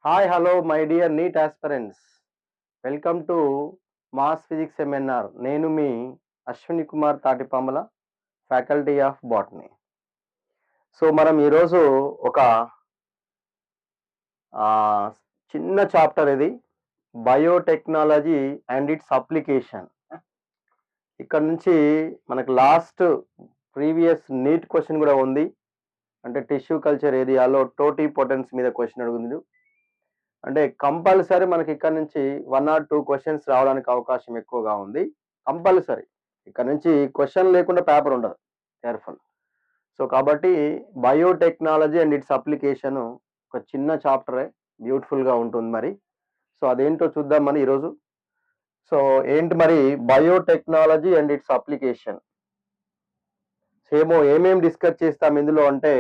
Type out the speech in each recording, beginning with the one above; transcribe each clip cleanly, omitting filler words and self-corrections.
Hi, hello, my dear NEET aspirants. Welcome to mass physics seminar. నేను మీ Ashwini Kumar Tatipamula, faculty of botany. So మనం ఈరోజు ఒక చిన్న చాప్టర్ ఇది, బయోటెక్నాలజీ అండ్ ఇట్స్ అప్లికేషన్. ఇక్కడ నుంచి మనకు లాస్ట్ ప్రీవియస్ నీట్ క్వశ్చన్ కూడా ఉంది. అంటే టిష్యూ కల్చర్ ఏరియాలో టోటీ పొటెన్స్ మీద క్వశ్చన్ అడుగుంది. అంటే కంపల్సరీ మనకి ఇక్కడ నుంచి 1 or 2 క్వశ్చన్స్ రావడానికి అవకాశం ఎక్కువగా ఉంది. కంపల్సరీ ఇక్కడ నుంచి క్వశ్చన్ లేకుండా పేపర్ ఉండదు. కేర్ఫుల్. సో కాబట్టి బయోటెక్నాలజీ అండ్ ఇట్స్ అప్లికేషన్ ఒక చిన్న చాప్టరే, బ్యూటిఫుల్గా ఉంటుంది మరి. సో అదేంటో చూద్దాం మరి ఈరోజు. సో ఏంటి మరి బయోటెక్నాలజీ అండ్ ఇట్స్ అప్లికేషన్. ఏమేం డిస్కస్ చేస్తాం ఇందులో అంటే,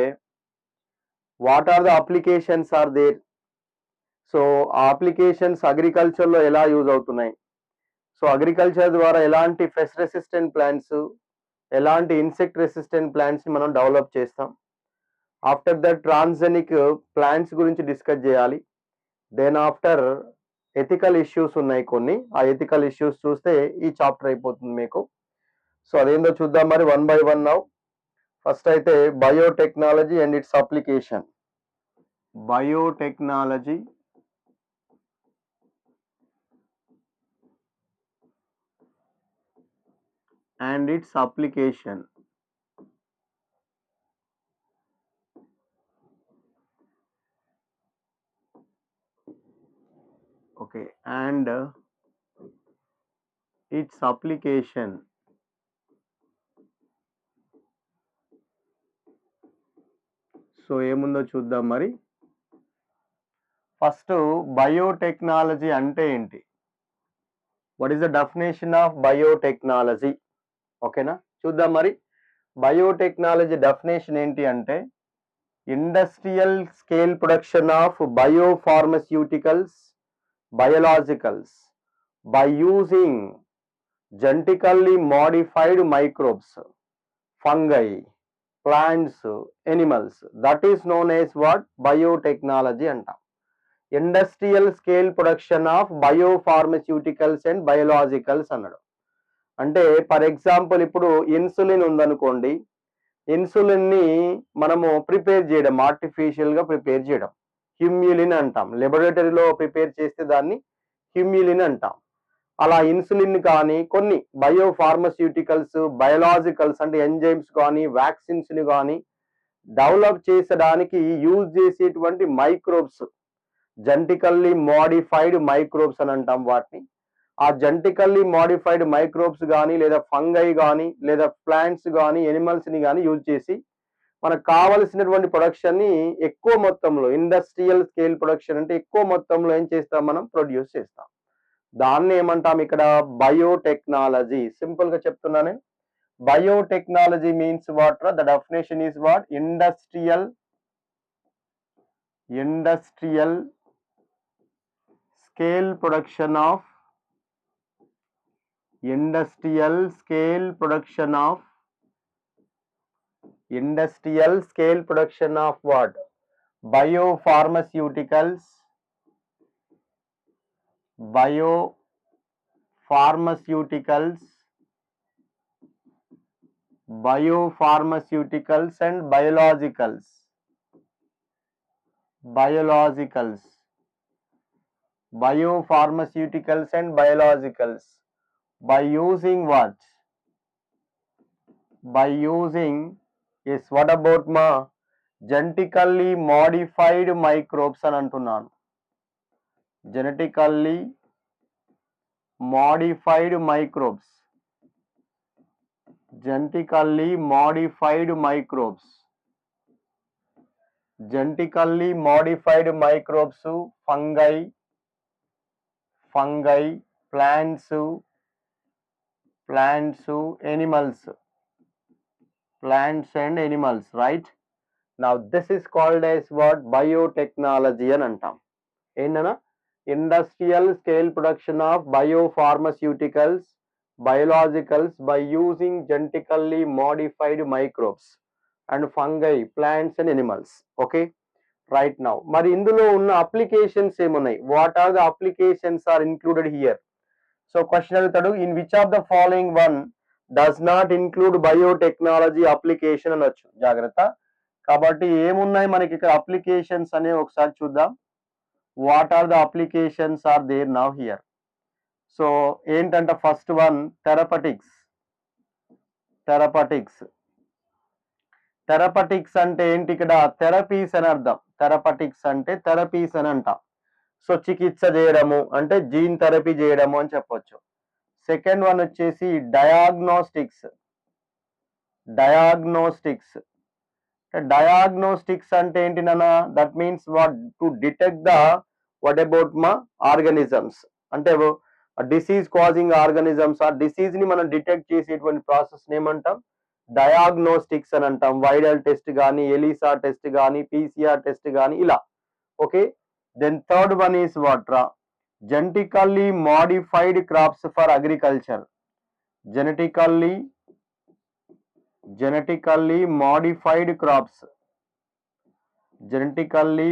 what are the applications are there. So ఆ అప్లికేషన్స్ అగ్రికల్చర్లో ఎలా యూజ్ అవుతున్నాయి, సో అగ్రికల్చర్ ద్వారా ఎలాంటి పెస్ట్ రెసిస్టెంట్ ప్లాంట్స్, ఎలాంటి ఇన్సెక్ట్ రెసిస్టెంట్ ప్లాంట్స్ని మనం డెవలప్ చేస్తాం. ఆఫ్టర్ దట్ ట్రాన్స్జెనిక్ ప్లాంట్స్ గురించి డిస్కస్ చేయాలి. దెన్ ఆఫ్టర్ ఎథికల్ ఇష్యూస్ ఉన్నాయి కొన్ని, ఆ ఎథికల్ ఇష్యూస్ చూస్తే ఈ చాప్టర్ అయిపోతుంది మీకు. సో అదేందో చూద్దాం మరి one by one now. First అయితే biotechnology and it's application. Biotechnology and its application. Okay, and its application. So ఏముందో చూద్దాం మరి. ఫస్ట్ బయోటెక్నాలజీ అంటే ఏంటి, what is the definition of biotechnology. ఓకేనా, చూద్దాం మరి. బయోటెక్నాలజీ డెఫినేషన్ ఏంటి అంటే, industrial scale production of biopharmaceuticals, biologicals by using genetically modified microbes, fungi, plants, animals. That is known as what biotechnology అంటాం. Industrial scale production of biopharmaceuticals and biologicals అన్నాడు. అంటే for example ఇప్పుడు insulin ఉందనుకోండి, ఇన్సులిన్ని మనము prepare చేయడం, ఆర్టిఫిషియల్గా prepare చేయడం, హ్యూమ్యులిన్ అంటాం. లెబొరేటరీలో ప్రిపేర్ చేస్తే దాన్ని హ్యూమ్యులిన్ అంటాం. అలా ఇన్సులిన్ కానీ కొన్ని బయోఫార్మస్యూటికల్స్, బయోలాజికల్స్ అంటే ఎంజైమ్స్ కానీ వ్యాక్సిన్స్ని కానీ డెవలప్ చేసడానికి యూజ్ చేసేటువంటి మైక్రోబ్స్, జెనెటికల్లీ మోడిఫైడ్ మైక్రోబ్స్ అని అంటాం వాటిని. ఆ జెనెటికల్లీ మోడిఫైడ్ మైక్రోబ్స్ కానీ, లేదా ఫంగై కానీ, లేదా ప్లాంట్స్ కానీ, ఎనిమల్స్ని కానీ యూజ్ చేసి మనకు కావలసినటువంటి ప్రొడక్షన్ని ఎక్కువ మొత్తంలో, ఇండస్ట్రియల్ స్కేల్ ప్రొడక్షన్ అంటే ఎక్కువ మొత్తంలో ఏం చేస్తాం, మనం ప్రొడ్యూస్ చేస్తాం. దాన్ని ఏమంటాం ఇక్కడ, బయోటెక్నాలజీ. సింపుల్ గా చెప్తున్నా నేను. Biotechnology means what, the definition is what, industrial scale production of, industrial scale production of what, biopharmaceuticals, and biologicals by using what, yes, what about ma genetically modified microbes అని అంటున్నాను. genetically modified microbes fungi, plants, plants and animals, right? Now this is called as what, biotechnology అని అంటాం. ఏంటన్నా, industrial scale production of biopharmaceuticals, biologicals by using genetically modified microbes and fungi, plants and animals. Okay, right now. మరి ఇందులో ఉన్న applications ఏమున్నాయి? What are the applications are included here? So question అడుగుతాడు, in which of the following one does not include biotechnology application అనొచ్చు. జాగ్రత్త. కాబట్టి ఏమున్నాయి మనకి ఇక్కడ అప్లికేషన్స్ అనేవి ఒకసారి చూద్దాం. What are the applications are there now here? So ఏంటంటే ఫస్ట్ వన్ థెరపటిక్స్. థెరపటిక్స్ అంటే ఏంటి? ఇక్కడ థెరపీస్ అని అర్థం. థెరపటిక్స్ అంటే థెరపీస్ అని అంటాం. సో చికిత్స చేయడము అంటే జీన్ థెరపీ చేయడము అని చెప్పొచ్చు. సెకండ్ వన్ వచ్చేసి డయాగ్నోస్టిక్స్. డయాగ్నోస్టిక్స్ అంటే ఏంటి నాన్న? That means what to detect the what about మా ఆర్గానిజమ్స్, అంటే డిసీజ్ కాజింగ్ ఆర్గానిజమ్స్ ఆ డిసీజ్ ని మనం డిటెక్ట్ చేసేటువంటి ప్రాసెస్ ఏమంటాం? డయాగ్నోస్టిక్స్ అని అంటాం. వైరల్ టెస్ట్ కానీ, ఎలిసా టెస్ట్ కానీ, పీసీఆర్ టెస్ట్ కానీ ఇలా. Okay. Then third one is what రా? Genetically modified crops for agriculture. Genetically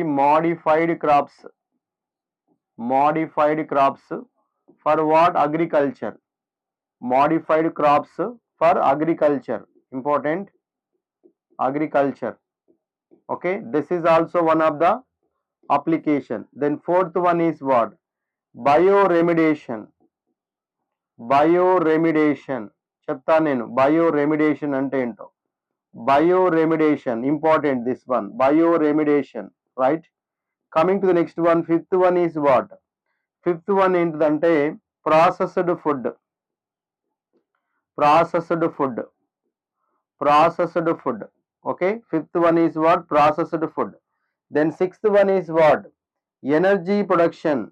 modified crops. Modified crops for what? Agriculture. Modified crops for agriculture. Important. Agriculture. Okay. This is also one of the application. Then fourth one is what? Bioremediation. చెప్తా నేను. Bioremediation అంటే ఏంటో. Bioremediation important. This one bioremediation. Right. Coming to the next one, fifth one is what? Fifth one ఏంటిదంటే processed food. Okay. Fifth one is what? Processed food. Then sixth one is what? Energy production.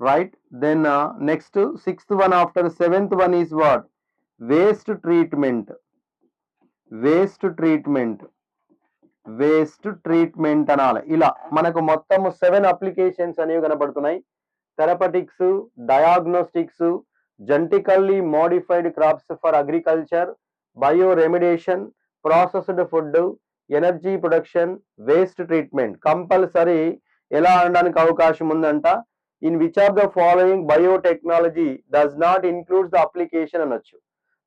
Right. Then next sixth one after seventh one is what? Waste treatment అనాలి. ఇలా మనకు మొత్తం 7 applications అనేవి కనబడుతున్నాయి. Therapeutics, diagnostics, genetically modified crops for agriculture, bioremediation, processed food, energy production, waste treatment. Compulsory ఎలా అనడానికి అవకాశం ఉందంట? In which of the following biotechnology does not include the application అనొచ్చు.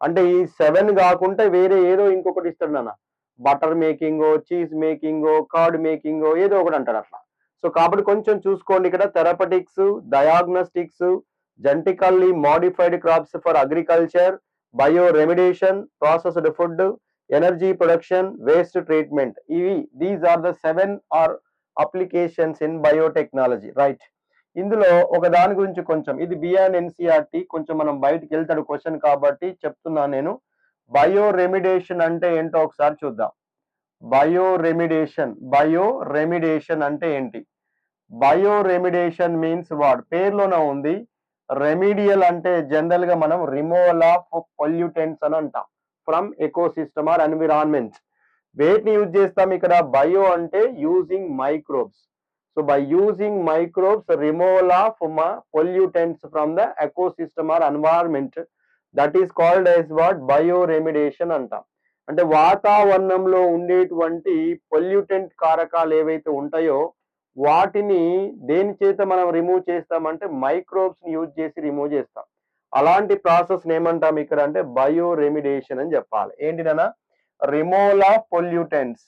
అంటే ఈ 7 కాకుండా వేరే ఏదో ఇంకొకటి ఇస్తాడు నాన్న. బటర్ మేకింగో, చీజ్ మేకింగో, కర్డ్ మేకింగో ఏదో ఒకటి అంటాడు అట్లా. సో కాబట్టి కొంచెం చూసుకోండి. ఇక్కడ therapeutics, diagnostics, genetically modified crops for agriculture, bioremediation, processed food, energy production, waste treatment. These are the 7 are applications in biotechnology. Right. ఇందులో ఒక దాని గురించి కొంచెం, ఇది బియాండ్ ఎన్సీఆర్టీ, కొంచెం మనం బయటికి వెళ్తాడు క్వశ్చన్ కాబట్టి చెప్తున్నాను నేను. బయోరెమిడేషన్ అంటే ఏంటో ఒకసారి చూద్దాం. బయోరెమిడేషన్ అంటే ఏంటి? బయోరెమిడేషన్ మీన్స్ వాట్? పేర్లోనే ఉంది. రెమిడియల్ అంటే జనరల్ గా మనం రిమూవల్ ఆఫ్ పొల్యూటెంట్స్ అని అంటాం ఫ్రమ్ ఎకోసిస్టమ్ ఆర్ ఎన్విరాన్మెంట్. వేటిని యూజ్ చేస్తాం ఇక్కడ? బయో అంటే using microbes. So by using microbes, removal of pollutants from the ecosystem or environment, that is called as what? Bioremediation అంటాం. అంటే వాతావరణంలో ఉండేటువంటి పొల్యూటెంట్ కారకాలు ఏవైతే ఉంటాయో వాటిని దేని చేత మనం రిమూవ్ చేస్తామంటే మైక్రోబ్స్ ని యూజ్ చేసి రిమూవ్ చేస్తాం. అలాంటి ప్రాసెస్ ఏమంటాం ఇక్కడ అంటే బయోరెమిడేషన్ అని చెప్పాలి. ఏంటిదన్నా? Removal of pollutants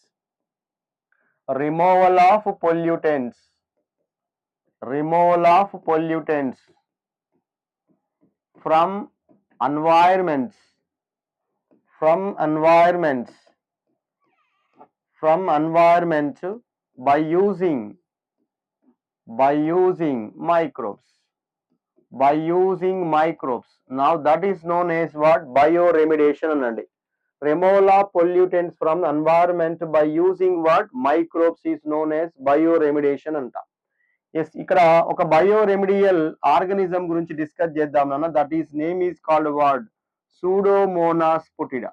from environments by using microbes. Now that is known as what? Bioremediation అనండి. Removal of pollutants from the environment by using what? Microbes is known as bioremediation అంట. Yes, ఇక్కడ ఒక bioremedial organism గురించి discuss చేద్దాం నాన్న. That is name is called what? Pseudomonas putida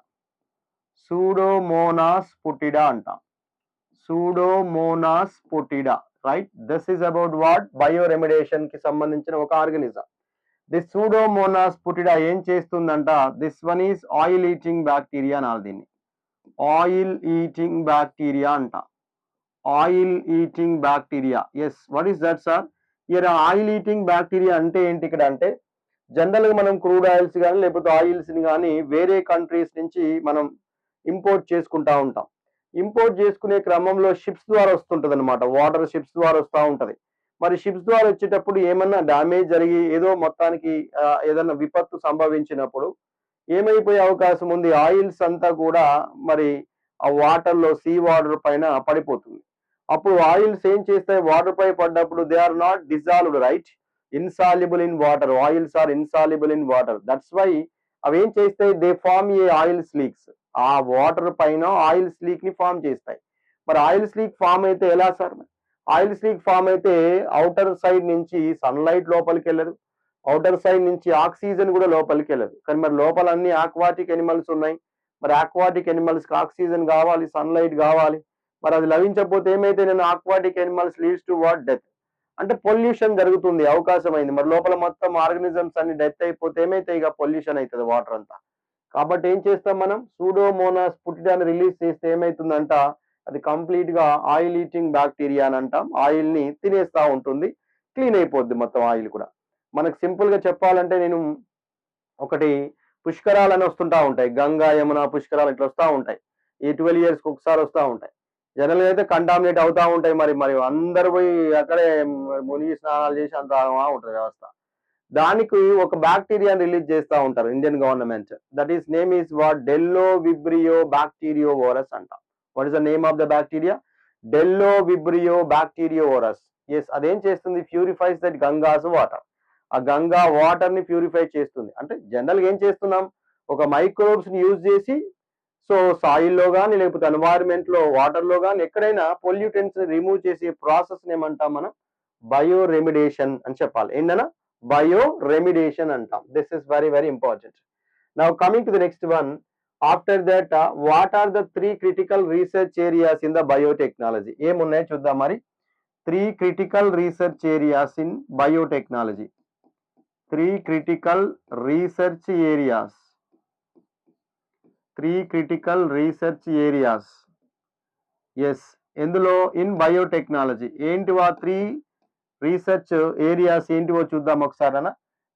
అంట. Pseudomonas putida. Right. This is about what? Bioremediation కి సంబంధించిన ఒక ఆర్గానిజం. దిస్ సూడోమోనాస్ పుటిడా ఏం చేస్తుందంట, this one is oil eating bacteria అనాలి దీన్ని. ఆయిల్ ఈటింగ్ బ్యాక్టీరియా అంట. Oil eating bacteria. Yes, what is that sir? ఇక్కడ ఆయిల్ ఈటింగ్ బ్యాక్టీరియా అంటే ఏంటి ఇక్కడ అంటే, జనరల్ గా మనం క్రూడ్ ఆయిల్స్ కానీ లేకపోతే ఆయిల్స్ ని కానీ వేరే కంట్రీస్ నుంచి మనం ఇంపోర్ట్ చేసుకుంటా ఉంటాం. ఇంపోర్ట్ చేసుకునే క్రమంలో షిప్స్ ద్వారా వస్తుంటది అనమాట, వాటర్ షిప్స్ ద్వారా వస్తూ ఉంటది. మరి షిప్స్ ద్వారా వచ్చేటప్పుడు ఏమన్నా డ్యామేజ్ జరిగి ఏదో మొత్తానికి ఏదన్నా విపత్తు సంభవించినప్పుడు ఏమైపోయే అవకాశం ఉంది, ఆయిల్స్ అంతా కూడా మరి ఆ వాటర్ లో, సీ వాటర్ పైన పడిపోతుంది. అప్పుడు ఆయిల్స్ ఏం చేస్తాయి, వాటర్ పై పడ్డప్పుడు they are not dissolved, right? Insoluble in water. Oils are insoluble in water. That's why అవి ఏం చేస్తాయి, they form a oil slicks. ఆ వాటర్ పైన ఆయిల్ స్లీక్ ని ఫామ్ చేస్తాయి. మరి ఆయిల్ స్లీక్ ఫామ్ అయితే ఎలా సార్? ఆయిల్ స్లీక్ ఫామ్ అయితే అవుటర్ సైడ్ నుంచి సన్లైట్ లోపలికి వెళ్ళదు, అవుటర్ సైడ్ నుంచి ఆక్సిజన్ కూడా లోపలికి వెళ్ళదు. కానీ మరి లోపల అన్ని ఆక్వాటిక్ ఎనిమల్స్ ఉన్నాయి. మరి ఆక్వాటిక్ ఎనిమల్స్ కి ఆక్సిజన్ కావాలి, సన్లైట్ కావాలి. మరి అది లభించకపోతే ఏమైతే, నేను aquatic animals leads to what, death. అంటే పొల్యూషన్ జరుగుతుంది, అవకాశం అయింది. మరి లోపల మొత్తం ఆర్గనిజమ్స్ అన్ని డెత్ అయిపోతే ఏమైతే, ఇక పొల్యూషన్ అవుతుంది వాటర్ అంతా. కాబట్టి ఏం చేస్తాం మనం, సూడోమోనాస్ పుటిడాని రిలీజ్ చేస్తే ఏమైతుందంట, అది కంప్లీట్ గా ఆయిల్ ఈటింగ్ బ్యాక్టీరియా అని అంటాం. ఆయిల్ ని తినేస్తా ఉంటుంది, క్లీన్ అయిపోద్ది మొత్తం ఆయిల్ కూడా. మనకు సింపుల్ గా చెప్పాలంటే, నేను ఒకటి పుష్కరాలని వస్తుంటా ఉంటాయి, గంగా యమున పుష్కరాలు ఇట్లా వస్తూ ఉంటాయి. ఈ 12 years ఒకసారి వస్తూ ఉంటాయి. జనరల్ గా అయితే కంటామినేట్ అవుతా ఉంటాయి. మరి మరి అందరు పోయి అక్కడే మునిగి స్నానాలు చేసి అంత ఉంటుంది వ్యవస్థ. దానికి ఒక బ్యాక్టీరియాని రిలీజ్ చేస్తూ ఉంటారు Indian government. That is name is what, Bdellovibrio bacteriovorus అంట. What is the name of the bacteria? Bdellovibrio bacteriovorus. Yes, అదేం చేస్తుంది, ప్యూరిఫైస్ దట్ గంగాస్ వాటర్. ఆ గంగా వాటర్ ని ప్యూరిఫై చేస్తుంది. అంటే జనరల్ గా ఏం చేస్తున్నాం, ఒక మైక్రోబ్స్ ని యూజ్ చేసి, సో సాయిల్లో కానీ లేకపోతే ఎన్వైరన్మెంట్ లో, వాటర్ లో కానీ ఎక్కడైనా పొల్యూటెంట్స్ రిమూవ్ చేసే ప్రాసెస్ ఏమంటాం మనం, బయో రెమిడేషన్ అని చెప్పాలి. ఏంటన్నా, బయో రెమిడేషన్ అంటాం. This is very very important. Now coming to the next one. After that, what are the 3 critical research areas in the biotechnology? ఏమున్నాయో చూద్దాం మరి. 3 critical research areas in biotechnology. 3 critical research areas. 3 critical research areas. Yes, ఎందులో, in biotechnology. ఏంటివా 3 research areas ఏంటివో చూద్దాం ఒకసారనా.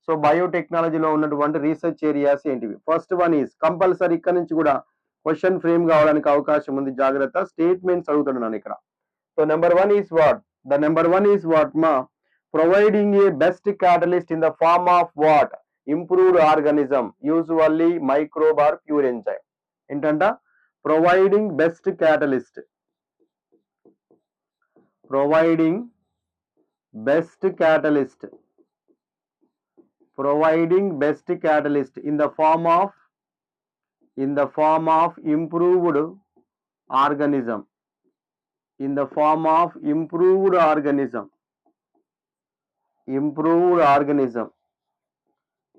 So బయోటెక్నాలజీలో ఉన్నటువంటి research areas ఏంటివి? First one is compulsory, ఇక్కడ నుంచి కూడా క్వశ్చన్ ఫ్రేమ్ కావడానికి అవకాశం ఉంది, జాగ్రత్త. స్టేట్మెంట్స్ అడుగుతున్నాను ఇక్కడ. So number 1 is what, the number 1 is what మా, providing a best catalyst in the form of what, improved organism, usually microbe or pure enzyme. ఏంటంట, providing best catalyst, providing best catalyst, providing best catalyst in the form of improved organism, in the form of improved organism,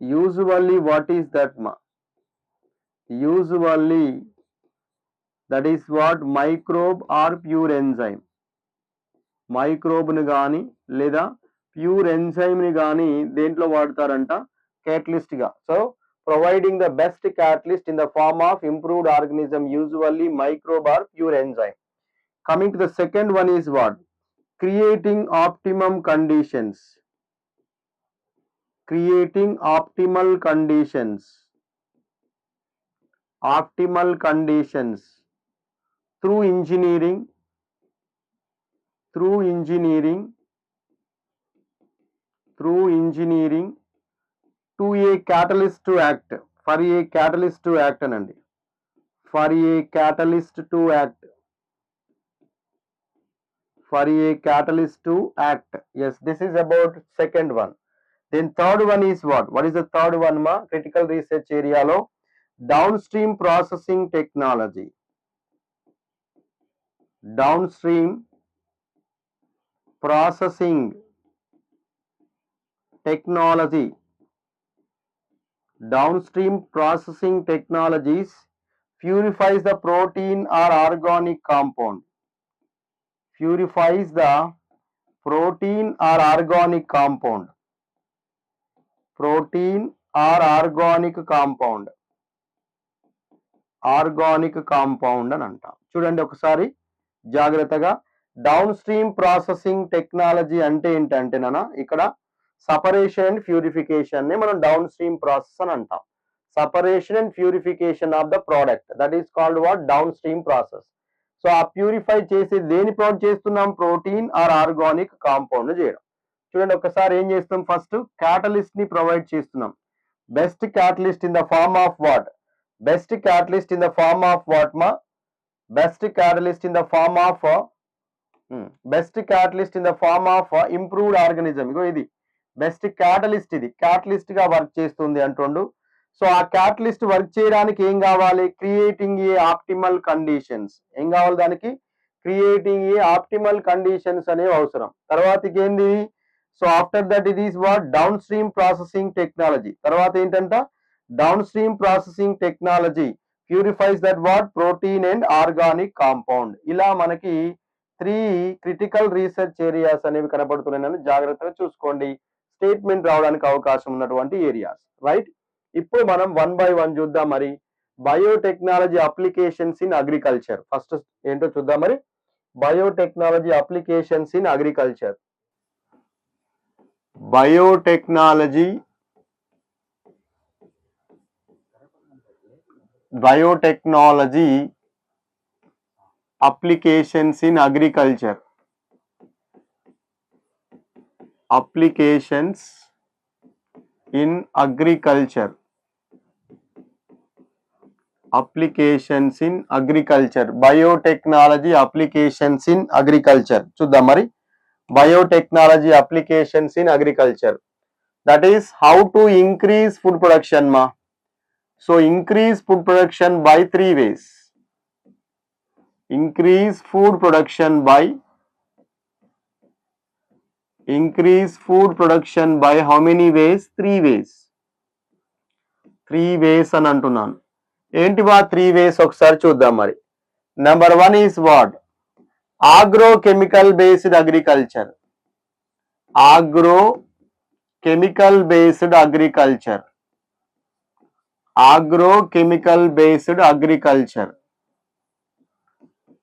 usually what is that ma, usually that is what, microbe or pure enzyme. మైక్రోబ్ని కానీ లేదా pure ఎంజైమ్ని కానీ దేంట్లో వాడతారంట, క్యాటలిస్ట్గా. So providing the best catalyst in the form of improved organism, usually microbe or pure enzyme. Coming to the second one is what, creating optimum conditions, creating optimal conditions, optimal conditions through engineering, through engineering to a catalyst to act, for a catalyst to act anandi, for a catalyst to act, for a catalyst to act. Yes, this is about second one. Then third one is what is the third one ma, critical research area lo, downstream processing technology, downstream processing technology, downstream processing technologies purifies the protein or organic compound, purifies the protein or organic compound, protein or organic compound, organic compound అని అంటాం. చూడండి ఒకసారి జాగ్రత్తగా. Down stream processing technology అంటే ఏంటంటే ఇక్కడ separation and purification ని మనం డౌన్ స్ట్రీమ్ ప్రాసెస్ అని అంటాం. Separation and purification of the product, that is called what, down stream process. So ఆ ప్యూరిఫై చేసి దేని ప్రొవైడ్ చేస్తున్నాం, ప్రోటీన్ ఆర్ ఆర్గానిక్ కాంపౌండ్ చేయడం. చూడండి ఒకసారి ఏం చేస్తాం, ఫస్ట్ క్యాటలిస్ట్ ని ప్రొవైడ్ చేస్తున్నాం. Best catalyst in the form of what, best catalyst in the form of what మా, best catalyst in the form of best catalyst in the form of improved organism. ఇగో ఇది best catalyst, ఇది catalyst గా work చేస్తుంది అంటుండు. So ఆ catalyst work చేయడానికి ఏం కావాలి, క్రియేటింగ్ ఏ ఆప్టిమల్ కండిషన్స్. ఏం కావాలి దానికి, క్రియేటింగ్ ఏ ఆప్టిమల్ కండిషన్స్ అనేవి అవసరం. తర్వాత ఏంది, so after that it is what, down stream processing technology. తర్వాత ఏంటంట, down stream processing technology purifies that what, protein and organic compound. ఇలా మనకి 3 క్రిటికల్ రీసెర్చ్ ఏరియాస్ అనేవి కనబడుతున్నాయని జాగ్రత్తగా చూసుకోండి, స్టేట్మెంట్ రావడానికి అవకాశం ఉన్నటువంటి ఏరియాస్. రైట్, ఇప్పుడు మనం 1 by 1 చూద్దాం. మరి biotechnology applications in agriculture, first ఏంటో చూద్దాం. మరి biotechnology applications in agriculture. Biotechnology applications in agriculture. Applications in agriculture. Applications in agriculture. Biotechnology applications in agriculture. చూద్దాం మరి. Biotechnology applications in agriculture. That is how to increase food production ma. So increase food production by 3 ways. Increase food production by how many ways? 3 ways. 3 ways అని అంటున్నాను. ఏంటి వా 3 ways ఒకసారి చూద్దాం మరి. Number 1 is what? Agrochemical based agriculture. Agrochemical based agriculture. Agrochemical based agriculture.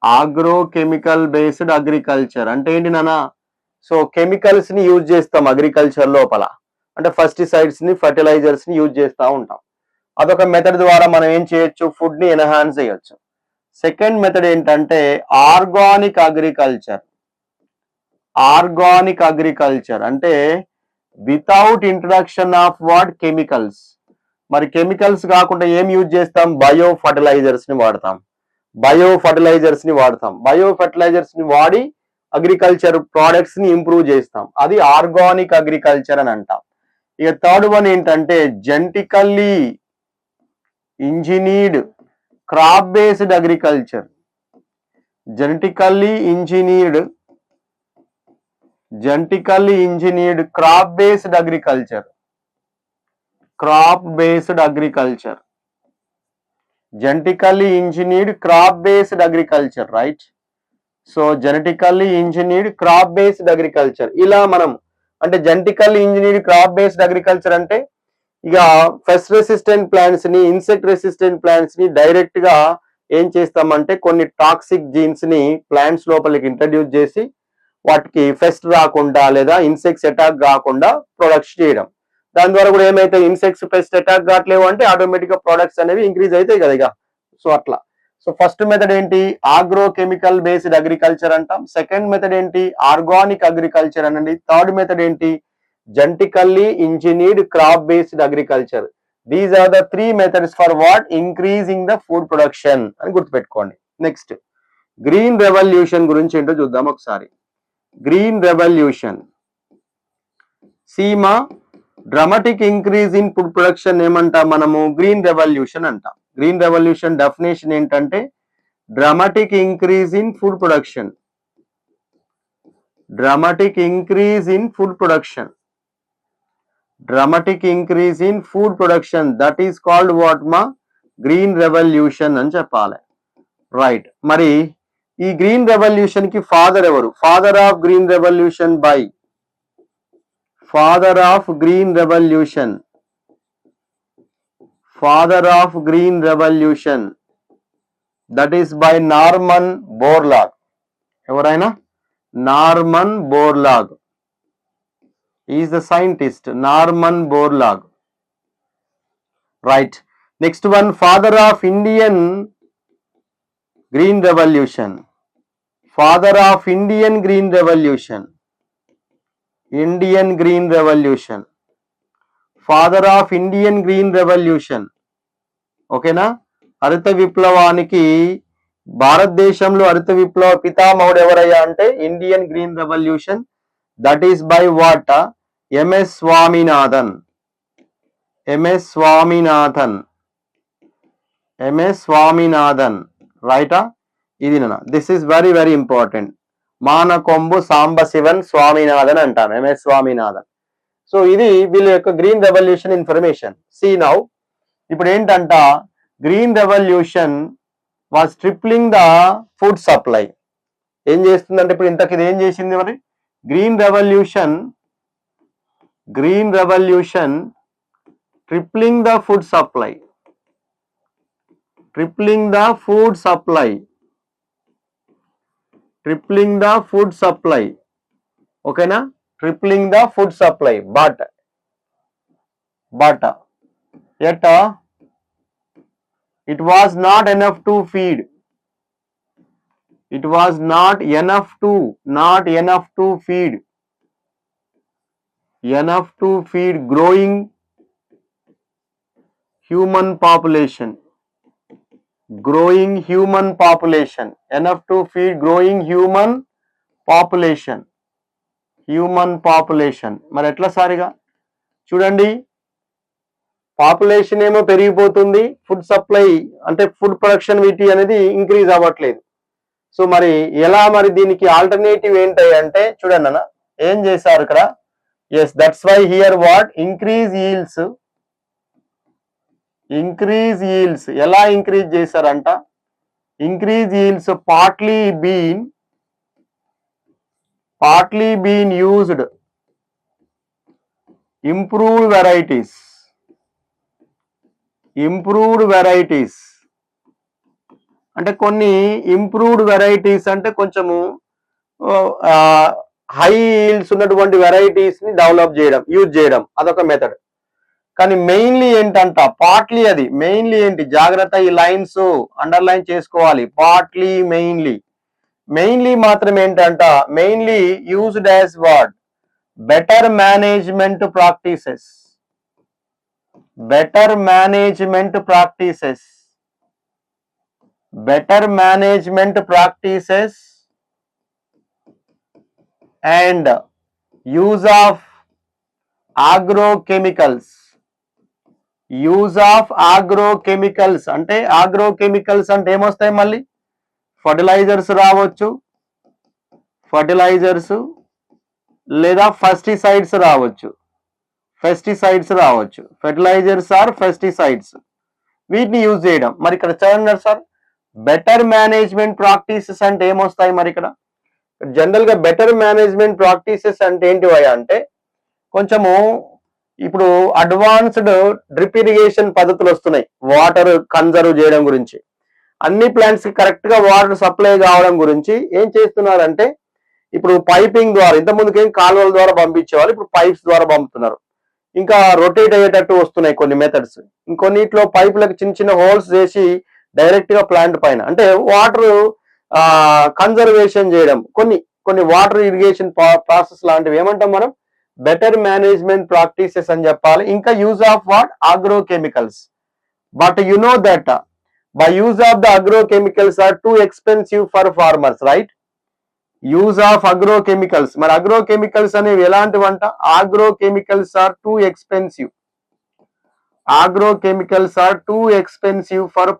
Agrochemical based agriculture అంటే ఏంటి నానా? సో కెమికల్స్ ని యూజ్ చేస్తాం అగ్రికల్చర్ లోపల, అంటే ఫెస్టిసైడ్స్ ని, ఫర్టిలైజర్స్ ని యూజ్ చేస్తూ ఉంటాం. అదొక మెథడ్ ద్వారా మనం ఏం చేయొచ్చు, ఫుడ్ ని ఎన్హాన్స్ చేయొచ్చు. సెకండ్ మెథడ్ ఏంటంటే ఆర్గానిక్ అగ్రికల్చర్. ఆర్గానిక్ అగ్రికల్చర్ అంటే without introduction of what, chemicals. మరి కెమికల్స్ కాకుండా ఏం యూజ్ చేస్తాం, బయో ఫర్టిలైజర్స్ ని వాడతాం. బయో ఫర్టిలైజర్స్ ని వాడి అగ్రికల్చర్ ప్రోడక్ట్స్ ని ఇంప్రూవ్ చేస్తాం. అది ఆర్గానిక్ అగ్రికల్చర్ అని అంటాం. ఇక థర్డ్ వన్ ఏంటంటే genetically engineered crop based agriculture. Genetically engineered crop based agriculture. Genetically engineered crop based agriculture, right? So genetically engineered crop based agriculture. ఇలా మనం అంటే genetically engineered crop based agriculture అంటే ఇక pest resistant plants ని, insect resistant plants ని direct గా ఏం చేస్తామంటే కొన్ని టాక్సిక్ జీన్స్ ని ప్లాంట్స్ లోపలికి ఇంట్రడ్యూస్ చేసి వాటికి పెస్ట్ రాకుండా లేదా ఇన్సెక్ట్స్ అటాక్ కాకుండా ప్రొడక్ట్స్ చేయడం. దాని ద్వారా కూడా ఏమైతే ఇన్సెక్ట్స్ పెస్ట్ అటాక్ కావట్లేవు అంటే ఆటోమేటిక్ గా ప్రొడక్ట్స్ అనేవి ఇంక్రీజ్ అవుతాయి కదా ఇక. సో అట్లా. సో ఫస్ట్ మెథడ్ ఏంటి, ఆగ్రోకెమికల్ బేస్డ్ అగ్రికల్చర్ అంటాం. సెకండ్ మెథడ్ ఏంటి, ఆర్గానిక్ అగ్రికల్చర్ అనండి. థర్డ్ మెథడ్ ఏంటి, genetically engineered crop based agriculture. These are the 3 methods for what, increasing the food production అని గుర్తుపెట్టుకోండి. నెక్స్ట్ గ్రీన్ రెవల్యూషన్ గురించి ఏంటో చూద్దాం ఒకసారి. గ్రీన్ రెవల్యూషన్, సీమా dramatic increase in food production ఏమంటాం మనము, గ్రీన్ రెవల్యూషన్ అంటాం. గ్రీన్ రెవల్యూషన్ డెఫినేషన్ ఏంటంటే dramatic increase in food production. Dramatic increase in food production. Dramatic increase in food production, that is called what మా, green revolution అని చెప్పాలి. Right. మరి ఈ green revolution కి ఫాదర్ ఎవరు? Father of green revolution by, father of green revolution father of green revolution, that is by Norman Borlaug. ఎవరైనా Norman Borlaug is the scientist, Norman Borlaug. Right. Next one, father of Indian green revolution, father of Indian green revolution, Indian green revolution, father of Indian green revolution. ఓకేనా? హరిత విప్లవానికి భారతదేశంలో హరిత విప్లవ పితామహుడు ఎవరయ్యా అంటే Indian green revolution, that is by what? MS Swaminathan. MS Swaminathan, MS Swaminathan. రైటా? ఇది this is very very important. Mankombu Sambasivan Swaminathan అంటాం, ఎంఎస్ స్వామినాథన్. సో ఇది వీళ్ళ యొక్క green revolution information. See now, ఇప్పుడు ఏంటంట, green revolution was tripling the food supply. ఏం చేస్తుందంటే ఇప్పుడు ఇంతకు ఇది ఏం చేసింది మరి? Green revolution tripling the food supply, tripling the food supply, tripling the food supply. ఓకేనా? Tripling the food supply, but yet it was not enough to feed, it was not enough to feed growing human population, enough to feed growing human population. మరి ఎట్లా సారిగా చూడండి, population ఏమో పెరిగిపోతుంది, food supply అంటే food production వీటి అనేది increase అవ్వట్లేదు. సో మరి ఎలా, మరి దీనికి ఆల్టర్నేటివ్ ఏంటి అంటే చూడండి అన్న ఏం చేశారు ఇక్కడ. Yes, that's why here what? Increase yields. ఎలా ఇంక్రీజ్ చేశారంట? Increase yields partly been used improved varieties. అంటే కొన్ని ఇంప్రూవ్డ్ వెరైటీస్ అంటే కొంచెము హై ఈల్డ్స్ ఉన్నటువంటి వెరైటీస్ ని డెవలప్ చేయడం, యూజ్ చేయడం, అదొక మెథడ్. కానీ మెయిన్లీ ఏంటంట, పార్ట్లీ అది మెయిన్లీ ఏంటి, జాగ్రత్త, ఈ లైన్స్ అండర్లైన్ చేసుకోవాలి. పార్ట్లీ, మెయిన్లీ మాత్రం ఏంటంట, mainly used as what? Better management practices, better management practices and use of agrochemicals. అంటే agrochemicals అంటే ఏమొస్తాయి మళ్ళీ? ఫర్టిలైజర్స్ రావచ్చు, లేదా పెస్టిసైడ్స్ రావచ్చు, ఫెర్టిలైజర్స్ ఆర్ పెస్టిసైడ్స్, వీటిని యూజ్ చేయడం. మరి ఇక్కడ చూడండి సార్, బెటర్ మేనేజ్మెంట్ ప్రాక్టీసెస్ అంటే ఏమొస్తాయి మరి ఇక్కడ? జనరల్ గా బెటర్ మేనేజ్మెంట్ ప్రాక్టీసెస్ అంటే ఏంటివయ్యా అంటే కొంచెము ఇప్పుడు అడ్వాన్స్డ్ డ్రిప్ ఇరిగేషన్ పద్ధతులు వస్తున్నాయి, వాటర్ కన్జర్వ్ చేయడం గురించి, అన్ని ప్లాంట్స్ కి కరెక్ట్ గా వాటర్ సప్లై కావడం గురించి ఏం చేస్తున్నారంటే ఇప్పుడు పైపింగ్ ద్వారా, ఇంతకుముందుకేం కాలువల ద్వారా పంపించేవాళ్ళు, ఇప్పుడు పైప్స్ ద్వారా పంపుతున్నారు. ఇంకా రొటేట్ అయ్యేటట్టు వస్తున్నాయి కొన్ని మెథడ్స్. ఇంకొన్నిట్లో పైపులకు చిన్న హోల్స్ చేసి డైరెక్ట్ గా ప్లాంట్ పైన, అంటే వాటర్ కన్జర్వేషన్ చేయడం, కొన్ని వాటర్ ఇరిగేషన్ ప్రాసెస్ లాంటివి ఏమంటాం మనం? బెటర్ మేనేజ్మెంట్ ప్రాక్టీసెస్ అని చెప్పాలి. ఇంకా use of what? Agrochemicals. But you know that by use of the agrochemicals are too expensive for farmers, right? Use of agrochemicals. మరి అగ్రోకెమికల్స్ అనేవి ఎలాంటివంట? Agrochemicals are too expensive for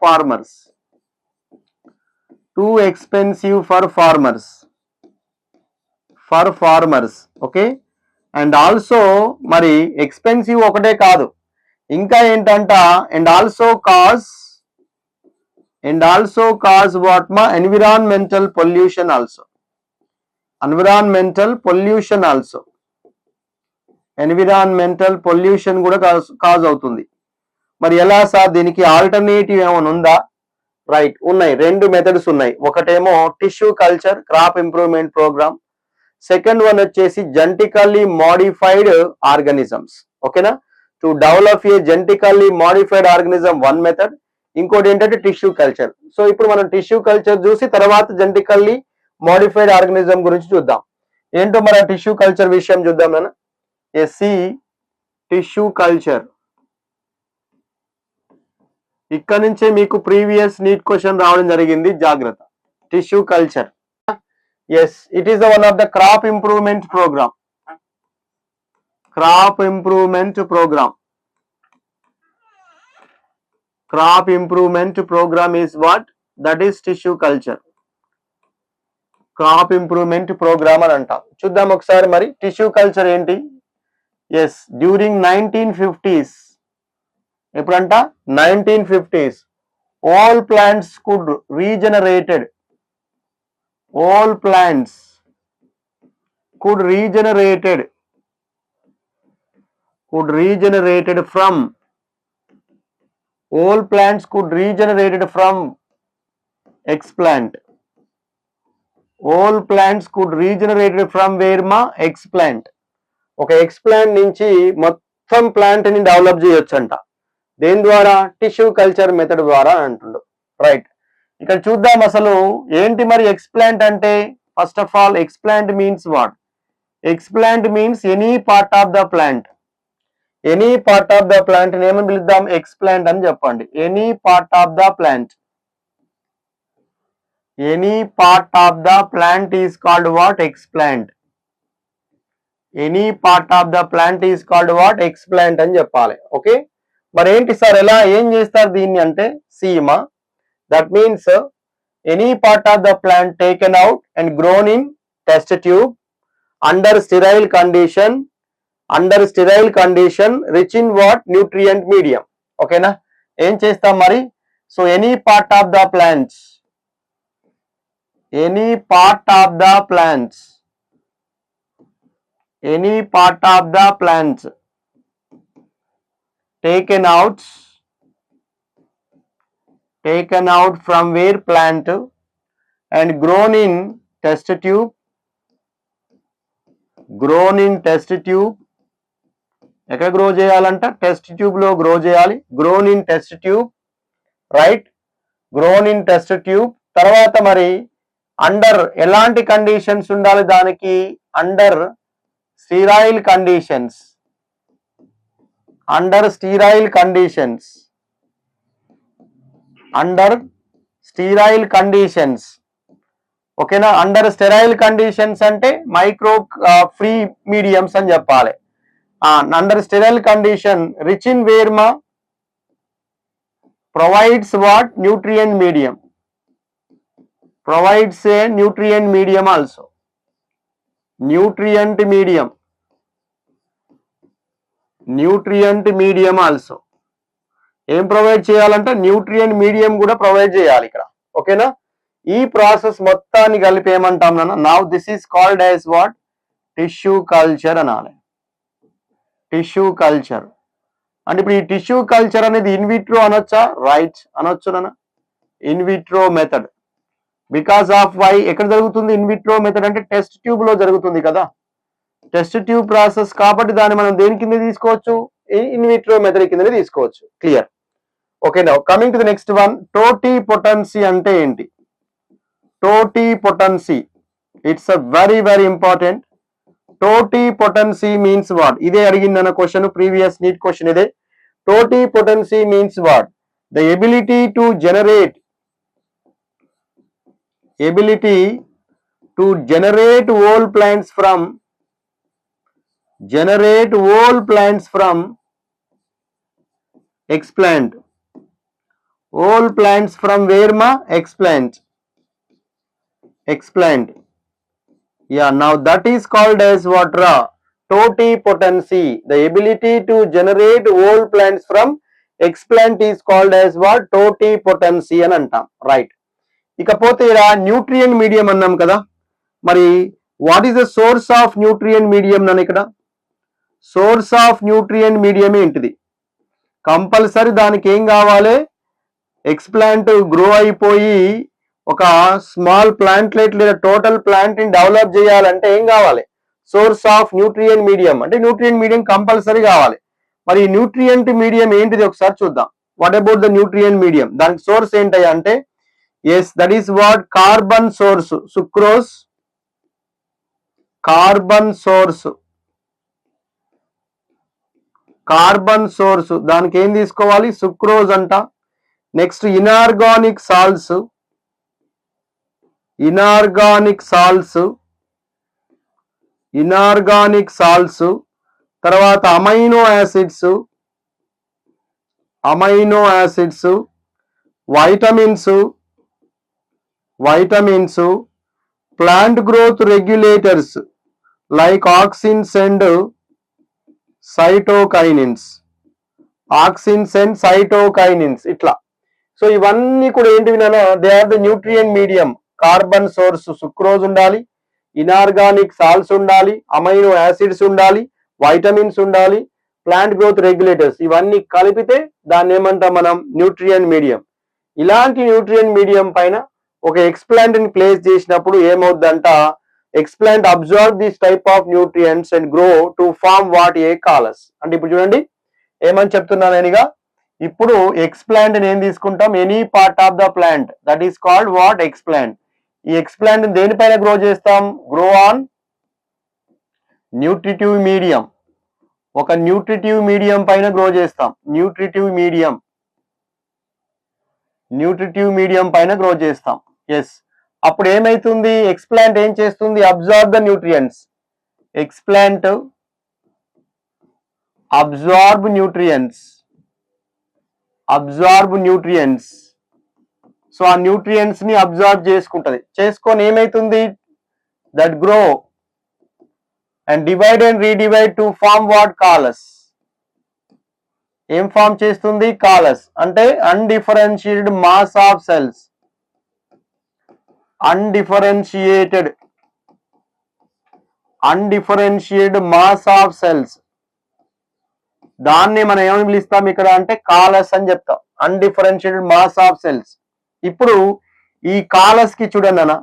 farmers. Okay. And also మరి expensive ఒకటే కాదు, ఇంకా ఏంటంట, and also cause what మా? Environmental pollution also. Environmental pollution కూడా కాజ్ అవుతుంది. మరి ఎలా సార్, దీనికి ఆల్టర్నేటివ్ ఏమైనా ఉందా? రైట్, ఉన్నాయి. రెండు మెథడ్స్ ఉన్నాయి. ఒకటేమో tissue culture crop improvement program, second one వచ్చేసి జెనెటికల్లీ మోడిఫైడ్ ఆర్గానిజమ్స్. ఓకేనా, to develop a genetically modified organism one method, ఇంకోటి ఏంటంటే టిష్యూ కల్చర్. సో ఇప్పుడు మనం టిష్యూ కల్చర్ చూసి తర్వాత జెనెటికల్లీ మోడిఫైడ్ ఆర్గానిజం గురించి చూద్దాం. ఏంటో మన టిష్యూ కల్చర్ విషయం చూద్దాం నాన్న. ఎస్సి టిష్యూ కల్చర్, ఇక్కడ నుంచే మీకు ప్రీవియస్ నీట్ క్వశ్చన్ రావడం జరిగింది, జాగ్రత్త. Tissue culture, yes, it is the one of the crop improvement program. Crop improvement program, crop improvement program is what? That is tissue culture. Crop improvement program అని అంటాం. చూద్దాం ఒకసారి మరి టిష్యూ కల్చర్ ఏంటి. Yes, during 1950s, ఎప్పుడంట 1950s, all plants could regenerated, all plants could regenerated from, all plants could regenerated from explant. All plants could regenerated from where ma? Explant. ఒక explant నుంచి మొత్తం ప్లాంట్ ని develop చేయొచ్చంట. దేని ద్వారా? Tissue culture method ద్వారా అంటుండు. Right, ఇక్కడ చూద్దాం అసలు ఏంటి మరి ఎక్స్ప్లాంట్ అంటే. First of all, explant means what? Explant means any part of the plant. Any part of the plant ఏమని పిలుద్దాం? ఎక్స్ప్లాంట్ అని చెప్పండి. Any part of the plant, any part of the plant is called what? Explant. Any part of the plant is called what? Explant అని చెప్పాలి. Okay, మరి ఏంటి sir, ఎలా ఏం చేస్తారు దీన్ని అంటే, Seema, that means any part of the plant taken out and grown in test tube under sterile condition, under sterile condition rich in what? Nutrient medium. ఓకేనా, ఏం చేస్తాం మరి? So any part of the plants, any part of the plants, any part of the plants taken out from where? Plant, and grown in test tube, grown in test tube. ఎక్కడ grow చేయాలంట? Test tube లో grow చేయాలి. Grown in test tube, right, grown in test tube. తర్వాత మరి under ఎలాంటి conditions ఉండాలి దానికి? Under sterile conditions, under sterile conditions, under sterile conditions. ఓకేనా, అండర్ స్టెరైల్ కండిషన్స్ అంటే మైక్రో ఫ్రీ మీడియంస్ అని చెప్పాలి. Under sterile condition rich in where మా? Provides what? Nutrient medium, provides a nutrient medium also. Nutrient medium, nutrient medium also. ఏం provide చేయాలంటే nutrient medium కూడా provide చేయాలి ఇక్కడ. ఓకేనా, ఈ ప్రాసెస్ మొత్తాన్ని కలిపి ఏమంటాం నాన్న? Now this is called as what? Tissue culture అనాలి. టిష్యూ కల్చర్ అంటే ఇప్పుడు ఈ టిష్యూ కల్చర్ అనేది ఇన్విట్రో అనొచ్చా? రైట్, అనొచ్చు నాన్న, in vitro method. Because of why? ఎక్కడ జరుగుతుంది ఇన్విట్రో మెథడ్ అంటే? టెస్ట్ ట్యూబ్ లో జరుగుతుంది కదా, టెస్ట్ ట్యూబ్ ప్రాసెస్ కాబట్టి దాన్ని మనం దేని కింద తీసుకోవచ్చు? ఇన్విట్రో మెథడ్ కిందనే తీసుకోవచ్చు. Clear? Okay, now coming to the next one. Totipotency అంటే ఏంటి? Totipotency, it's a very very important. Totipotency means what? ఇదే అడిగిందన్న క్వశ్చన్, ప్రీవియస్ నీట్ క్వశ్చన్ ఇదే. Totipotency means what? The ability to generate, ability to generate whole plants from, generate whole plants from explant. Whole plants from where ma? Explant. Explant. Yeah, now that is called as what? Totipotency. The ability to generate whole plants from explant is called as what? Totipotency అని అంటాం. Right, ఇకపోతే ఇక్కడ nutrient medium అన్నాం కదా, మరి what is the source of nutrient medium నన్ను? ఇక్కడ source of nutrient medium ఏంటిది? కంపల్సరీ దానికి ఏం కావాలి, ఎక్స్ప్లాంట్ గ్రో అయిపోయి ఒక స్మాల్ ప్లాంట్లెట్ లేదా టోటల్ ప్లాంట్ ని డెవలప్ చేయాలంటే ఏం కావాలి, సోర్స్ ఆఫ్ న్యూట్రియంట్ మీడియం. అంటే న్యూట్రియంట్ మీడియం కంపల్సరీ కావాలి. మరి ఈ న్యూట్రియంట్ మీడియం ఏంటిది ఒకసారి చూద్దాం. What about the nutrient medium? దానికి సోర్స్ ఏంటి అంటే yes, that is what carbon source. Sucrose carbon source, carbon source దానికి ఏం తీసుకోవాలి, సుక్రోజ్ అంట. Next inorganic salts, inorganic salts, inorganic salts. తర్వాత amino acids, amino acids, vitamins, vitamins, plant growth regulators like auxins and cytokinins, auxins and cytokinins ఇట్లా. So ఇవన్నీ కూడా ఏంటివి నాన్న, they are the nutrient medium. Carbon source sucrose ఉండాలి, inorganic salts ఉండాలి, amino acids ఉండాలి, vitamins ఉండాలి, ప్లాంట్ గ్రోత్ రెగ్యులేటర్స్, ఇవన్నీ కలిపితే దాన్ని ఏమంటాం మనం, న్యూట్రియంట్ మీడియం. ఇలాంటి న్యూట్రియంట్ మీడియం పైన ఒక ఎక్స్ప్లాంట్ ని ప్లేస్ చేసినప్పుడు ఏమవుద్దంట, explant observe this type of nutrients and grow to form what a callus. అంటే ఇప్పుడు చూడండి ఏమని చెప్తున్నాను నేనుగా, ఇప్పుడు ఎక్స్ప్లాంట్ ఏం తీసుకుంటాం, any part of the plant, that is called what, explant. ఈ ఎక్స్ప్లాంట్ దేనిపైన గ్రో చేస్తాం, గ్రో ఆన్ న్యూట్రిటివ్ మీడియం. ఒక న్యూట్రిటివ్ మీడియం పైన గ్రో చేస్తాం, న్యూట్రిటివ్ మీడియం, న్యూట్రిటివ్ మీడియం పైన గ్రో చేస్తాం. ఎస్, అప్పుడు ఏమైతుంది, ఎక్స్ప్లాంట్ ఏం చేస్తుంది, absorb the nutrients. Explant absorb nutrients, absorb nutrients. So ఆ న్యూట్రియంట్స్ ని అబ్జార్బ్ చేసుకుంటది, చేసుకొని ఏమైతుంది, that grow and divide and redivide to form what, callus. ఏం ఫార్మ్ చేస్తుంది, కాలస్. అంటే undifferentiated mass of cells, undifferentiated, undifferentiated mass of cells. దాన్ని మనం ఏమని పిలుస్తాం ఇక్కడ అంటే కాలస్ అని చెప్తాం, అన్డిఫరెన్షియేటెడ్ మాస్ ఆఫ్ సెల్స్. ఇప్పుడు ఈ కాలస్ కి చూడండి అన్న,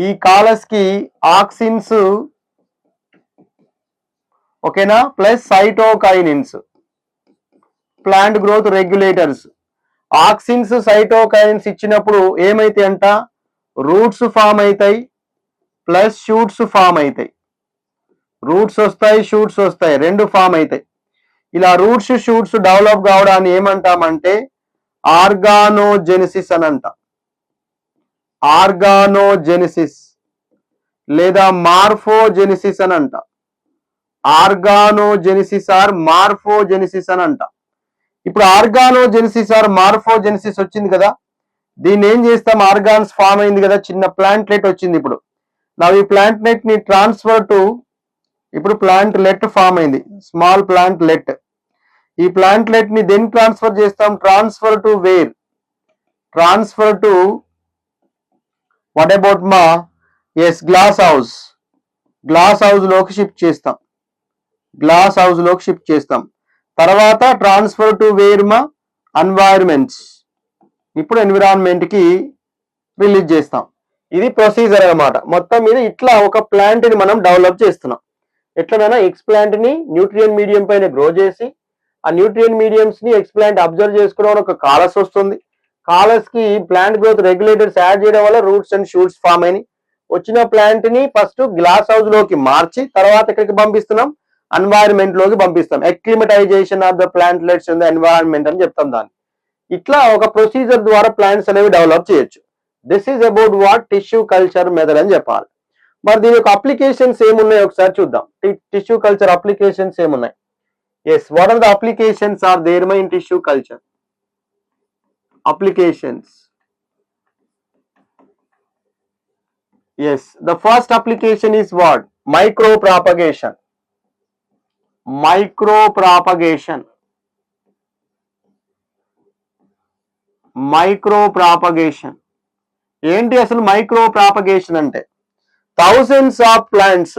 ఈ కాలస్ కి ఆక్సిన్స్ ఓకేనా, plus cytokinins, plant growth regulators. Auxins cytokinins ఇచ్చినప్పుడు ఏమైతాయి అంట, రూట్స్ ఫామ్ అవుతాయి ప్లస్ షూట్స్ ఫామ్ అవుతాయి. రూట్స్ వస్తాయి, షూట్స్ వస్తాయి, రెండు ఫామ్ అవుతాయి. ఇలా రూట్స్ షూట్స్ డెవలప్ కావడాన్ని ఏమంటామంటే ఆర్గానోజెనిసిస్ అని అంట. ఆర్గానోజెనిసిస్ లేదా మార్ఫోజెనిసిస్ అని అంట. ఆర్గానోజెనిసిస్ ఆర్ మార్ఫోజెనిసిస్ అని అంట. ఇప్పుడు ఆర్గానోజెనిసిస్ ఆర్ మార్ఫోజెనిసిస్ వచ్చింది కదా, దీన్ని ఏం చేస్తాం, ఆర్గాన్స్ ఫామ్ అయింది కదా, చిన్న ప్లాంట్లెట్ వచ్చింది. ఇప్పుడు నా ఈ ప్లాంట్లెట్ ని ట్రాన్స్ఫర్ టు, ఇప్పుడు ప్లాంట్ లెట్ ఫామ్ అయింది, స్మాల్ ప్లాంట్ లెట్. ఈ ప్లాంట్లెట్ ని దెన్ ట్రాన్స్ఫర్ చేస్తాం, transfer to where, transfer to what about మా, yes, glass house. Glass house లోకి షిఫ్ట్ చేస్తాం, గ్లాస్ హౌస్ లోకి షిఫ్ట్ చేస్తాం. తర్వాత ట్రాన్స్ఫర్ టు వేర్ మా, ఎన్వైరన్మెంట్స్. ఇప్పుడు ఎన్విరాన్మెంట్ కి రిలీజ్ చేస్తాం. ఇది ప్రొసీజర్ అన్నమాట. మొత్తం మీద ఇట్లా ఒక ప్లాంట్ ని మనం డెవలప్ చేస్తున్నాం. ఎట్లనైనా ఎక్స్ప్లాంట్ ని న్యూట్రియంట్ మీడియం పైన గ్రో చేసి ఆ న్యూట్రియంట్ మీడియంస్ ని ఎక్స్ప్లాంట్ అబ్జర్వ్ చేసుకోవడం ఒక కాలస్ వస్తుంది. కాలస్ కి ప్లాంట్ గ్రోత్ రెగ్యులేటర్స్ యాడ్ చేయడం వల్ల రూట్స్ అండ్ షూట్స్ ఫామ్ అయినాయి. వచ్చిన ప్లాంట్ ని ఫస్ట్ గ్లాస్ హౌస్ లోకి మార్చి తర్వాత ఎక్కడికి పంపిస్తున్నాం, ఎన్వైరన్మెంట్ లోకి పంపిస్తాం. Acclimatization of the plantlets in the environment అని చెప్తాం దాన్ని. ఇట్లా ఒక ప్రొసీజర్ ద్వారా ప్లాంట్స్ అనేవి డెవలప్ చేయొచ్చు. This is about what, tissue culture method అని చెప్పాలి. మరి దీని యొక్క అప్లికేషన్స్ ఏమున్నాయి ఒకసారి చూద్దాం. టిష్యూ కల్చర్ అప్లికేషన్స్ ఏమున్నాయి? Yes, what are the applications are there in tissue culture? Applications. Yes, the first application is what? Micropropagation. Micropropagation. Micropropagation. ఏంటి అసలు మైక్రోప్రాపగేషన్ అంటే? thousands of plants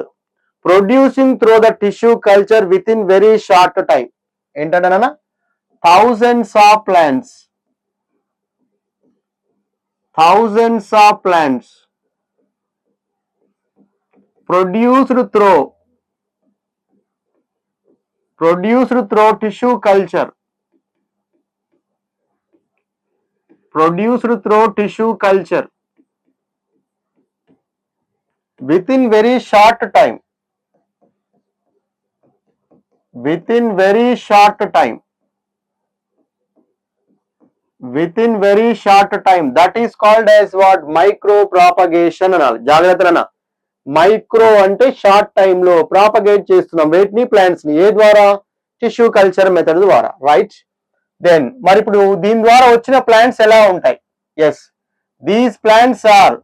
producing through the tissue culture within very short time. ఏంటంటే thousands of plants produced through tissue culture within very short time that is called as what? Micro propagation అనాలి. జాగ్రత్తనా, micro అంటే short time లో propagate చేస్తున్నాం వేటిని, plants ని. ఏ ద్వారా? టిష్యూ కల్చర్ మెథడ్ ద్వారా, రైట్. దెన్ మరి ఇప్పుడు దీని ద్వారా వచ్చిన ప్లాంట్స్ ఎలా ఉంటాయి? Yes, these plants are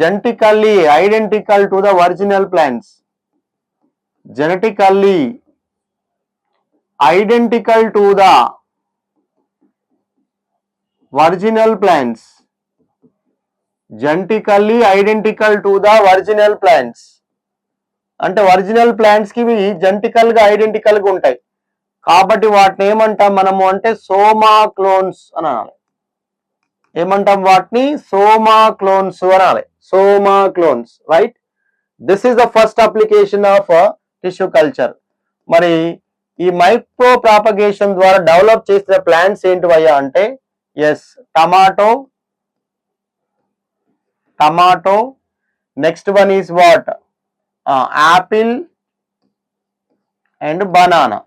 genetically identical to the original plants. Genetically identical to the original plants. Genetically identical to the original plants. అంటే ఒరిజినల్ ప్లాంట్స్ కి ఇవి జెనెటికల్ గా ఐడెంటికల్ గా ఉంటాయి కాబట్టి వాటిని ఏమంటాం మనము అంటే సోమా క్లోన్స్ అని అనాలి. ఏమంటాం వాటిని? సోమా క్లోన్స్ అనాలి. Somaclones, right. This is the first application of tissue culture. మరి ఈ మైక్రో ప్రాపగేషన్ ద్వారా డెవలప్ చేసిన ప్లాంట్స్ ఏంటివయ్యా అంటే yes, tomato. Next one is what? Apple and banana.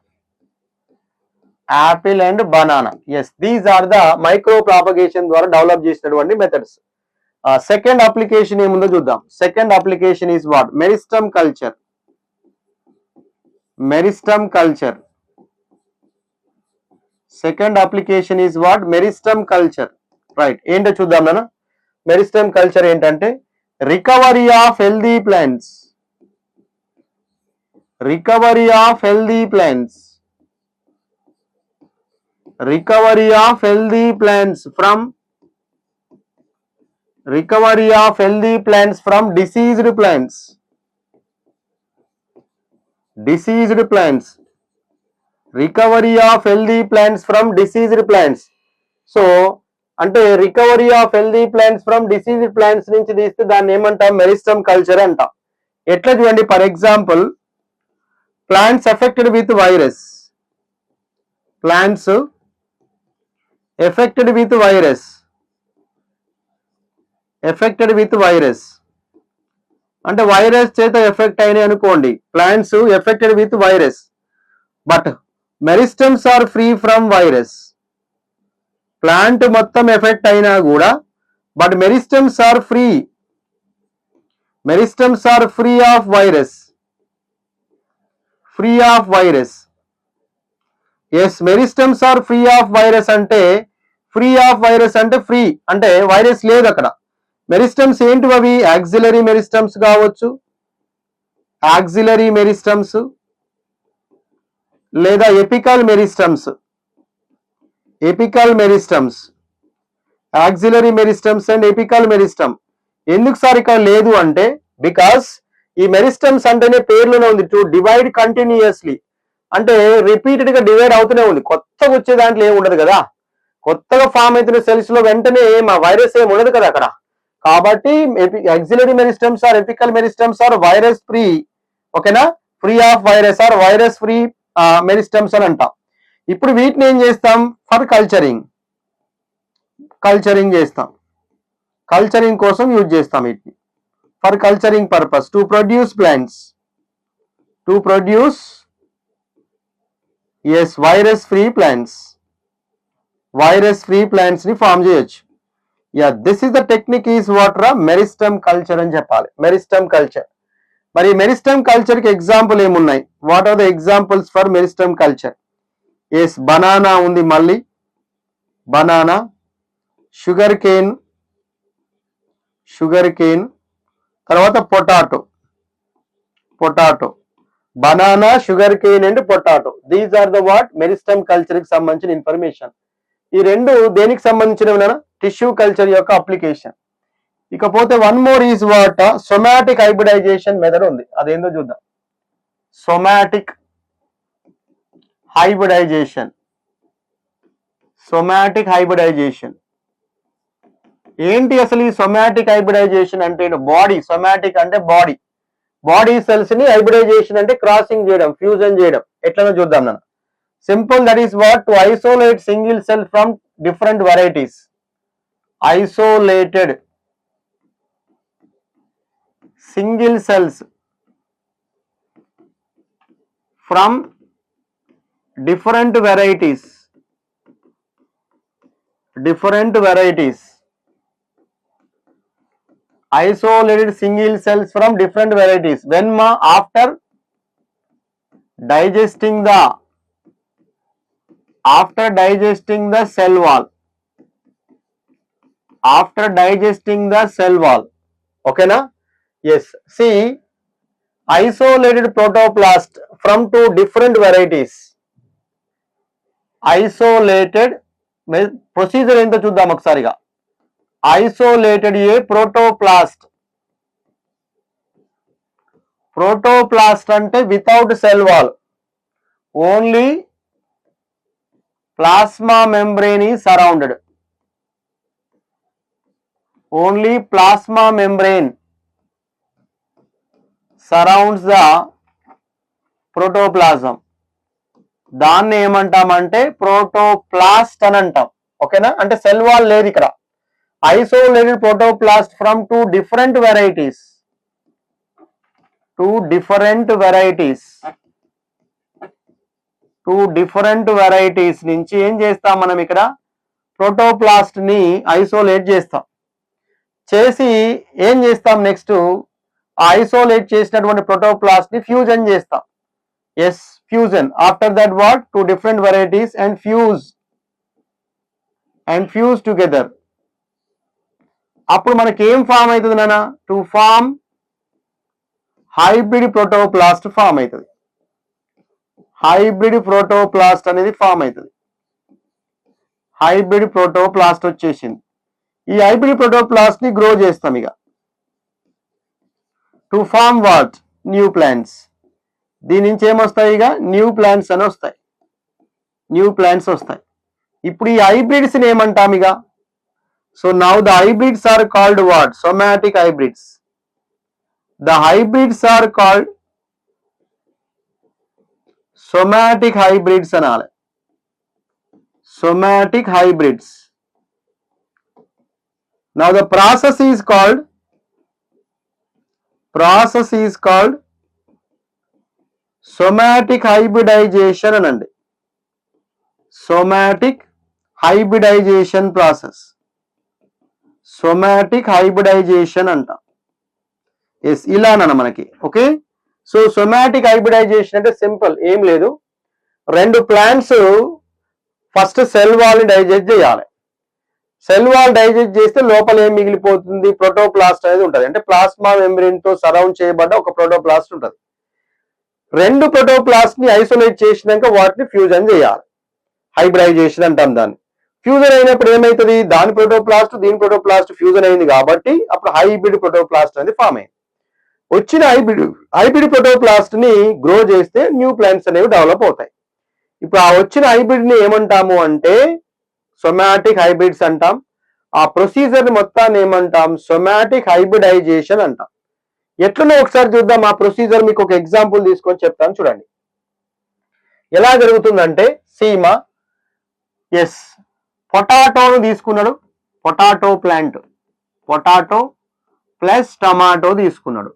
Yes, these are the micropropagation ద్వారా develop చేసినటువంటి methods. Second application ఏముందో చూద్దాం. Second application is what? Meristem culture. Second application is what? Meristem culture, right. ఏంటో చూద్దాం నాన్న. Meristem culture ఏంటంటే recovery of healthy plants. Recovery of healthy plants from diseased plants. Recovery of healthy plants from diseased plants. So అంటే recovery of healthy plants from diseased plants నుంచి తీస్తే దాన్ని ఏమంటాం? Meristem culture అంటాం. ఎట్లా చూడండి, for example plants affected with virus. అంటే virus చేత ఎఫెక్ట్ అయినాయి అనుకోండి. Plants affected with virus, but meristems are free from virus. Plant మొత్తం ఎఫెక్ట్ అయినా కూడా but meristems are free of virus. Yes, meristems are free of virus అంటే free అంటే virus లేదు అక్కడ. మెరిస్టమ్స్ ఏంటివి అవి? యాక్సిలరీ మెరిస్టమ్స్ కావచ్చు, లేదా apical meristems. Axillary meristems and apical meristem. ఎందుకు సార్ ఇక్కడ లేదు అంటే బికాస్ ఈ మెరిస్టమ్స్ అంటేనే పేర్లోనే ఉంది, టు డివైడ్ కంటిన్యూయస్లీ. అంటే రిపీటెడ్ గా డివైడ్ అవుతూనే ఉంది. కొత్తగా వచ్చే దాంట్లో ఏమి ఉండదు కదా. కొత్తగా ఫామ్ అవుతున్న సెల్స్ లో వెంటనే వైరస్ ఏమి ఉండదు కదా అక్కడ. కాబట్టి axillary meristems or apical meristems are virus free. ఓకేనా? Free of virus or virus free meristems అని అంటాం. ఇప్పుడు వీటిని ఏం చేస్తాం? ఫర్ కల్చరింగ్ చేస్తాం. కల్చరింగ్ కోసం యూజ్ చేస్తాం వీటిని. For culturing purpose, to produce plants, yes, virus free plants ని ఫామ్ చేయొచ్చు. This is the technique is what రా? మెరిస్టమ్ కల్చర్ అని చెప్పాలి. Meristem culture. మరి మెరిస్టమ్ కల్చర్ కి ఎగ్జాంపుల్ ఏమున్నాయి? What are the examples for meristem culture? Yes, banana ఉంది, మళ్ళీ బనానా, షుగర్ కేన్, తర్వాత potato, banana, sugarcane and potato. These are the what? Meristem culture కి సంబంధించిన ఇన్ఫర్మేషన్. ఈ రెండు దేనికి సంబంధించినవి? టిష్యూ కల్చర్ యొక్క అప్లికేషన్. ఇకపోతే one more is what? Somatic hybridization method ఉంది. అదేందో చూద్దాం. Somatic hybridisation. సొమాటిక్ హైబ్రిడైజేషన్ ఏంటి అసలు? ఈ సొమాటిక్ హైబ్రిడైజేషన్ అంటే బాడీ, సొమాటిక్ అంటే బాడీ, బాడీ సెల్స్ ని హైబ్రిడైజేషన్ అంటే క్రాసింగ్ చేయడం, ఫ్యూజన్ చేయడం. ఎట్లనో చూద్దాం మనం. Simple, that is what? To isolate single cell from different varieties. Isolated single cells from different varieties, isolated single cells from different varieties when after digesting the cell wall, okay na? Yes, see, isolated protoplast from two different varieties. Isolated procedure ఏంటో చూద్దాం ఒకసారిగా. Isolated ఏ protoplast అంటే without cell wall, only plasma membrane is surrounded. Only plasma membrane surrounds the protoplasm. దాన్ని ఏమంటామంటే protoplast అని అంటాం. ఓకేనా? అంటే సెల్ వాల్ లేదు ఇక్కడ. Isolated protoplast from two different varieties నుంచి ఏం చేస్తాం మనం? ఇక్కడ ప్రోటోప్లాస్ట్ ని ఐసోలేట్ చేస్తాం. చేసి ఏం చేస్తాం నెక్స్ట్? ఐసోలేట్ చేసినటువంటి ప్రోటోప్లాస్ట్ ని ఫ్యూజన్ చేస్తాం. Yes, fusion. After that what? Two different varieties and fuse together. అప్పుడు మనకి ఏం ఫామ్ అవుతుంది నాన్న? To form hybrid protoplast form అవుతుంది. హైబ్రిడ్ ప్రోటోప్లాస్ట్ అనేది ఫామ్ అవుతుంది. హైబ్రిడ్ ప్రోటోప్లాస్ట్ వచ్చేసింది. ఈ హైబ్రిడ్ ప్రోటోప్లాస్ట్ ని గ్రో చేస్తాం ఇక. To form what? New plants. దీని నుంచి ఏమొస్తాయి? ఇక న్యూ ప్లాంట్స్ అని వస్తాయి. ఇప్పుడు ఈ హైబ్రిడ్స్ ని ఏమంటాం ఇక? So now the hybrids are called what? Somatic hybrids. The hybrids are called somatic hybrids అనాలి. Somatic hybrids. Now the process is called somatic hybridization అనండి. Somatic hybridization process. Somatic hybridization అంట. ఎస్, ఇలానన్న మనకి. Okay, so somatic hybridization అంటే simple, ఏం లేదు. రెండు plants first cell wall ని డైజెస్ట్ చేయాలి. సెల్ వాల్ డైజెస్ట్ చేస్తే లోపల ఏం మిగిలిపోతుంది? ప్రోటోప్లాస్ట్ అనేది ఉంటుంది. అంటే ప్లాస్మా మెంబ్రేన్ తో సరౌండ్ చేయబడ్డ ఒక ప్రోటోప్లాస్ట్ ఉంటుంది. రెండు ప్రోటోప్లాస్ట్ ని ఐసోలేట్ చేసినాక వాటిని ఫ్యూజన్ చేయాలి. హైబ్రిడైజేషన్ అంటాం దాన్ని. ఫ్యూజన్ అయినప్పుడు ఏమైతుంది? దాని ప్రోటోప్లాస్ట్ దీని ప్రోటోప్లాస్ట్ ఫ్యూజన్ అయింది కాబట్టి అప్పుడు హైబ్రిడ్ ప్రోటోప్లాస్ట్ అనేది ఫామ్ అయింది. వచ్చిన హైబ్రిడ్ ప్రోటోప్లాస్ట్ ని గ్రో చేస్తే న్యూ ప్లాంట్స్ అనేవి డెవలప్ అవుతాయి. ఇప్పుడు ఆ వచ్చిన హైబ్రిడ్ ని ఏమంటాము అంటే సొమాటిక్ హైబ్రిడ్స్ అంటాం. ఆ ప్రొసీజర్ మొత్తాన్ని ఏమంటాం? సొమాటిక్ హైబ్రిడైజేషన్ అంటాం. ఎట్లనో ఒకసారి చూద్దాం ఆ ప్రొసీజర్. మీకు ఒక ఎగ్జాంపుల్ తీసుకొని చెప్తాను, చూడండి ఎలా జరుగుతుందంటే. సీమా, ఎస్, పొటాటోను తీసుకున్నాడు. Potato plant, potato plus tomato తీసుకున్నాడు.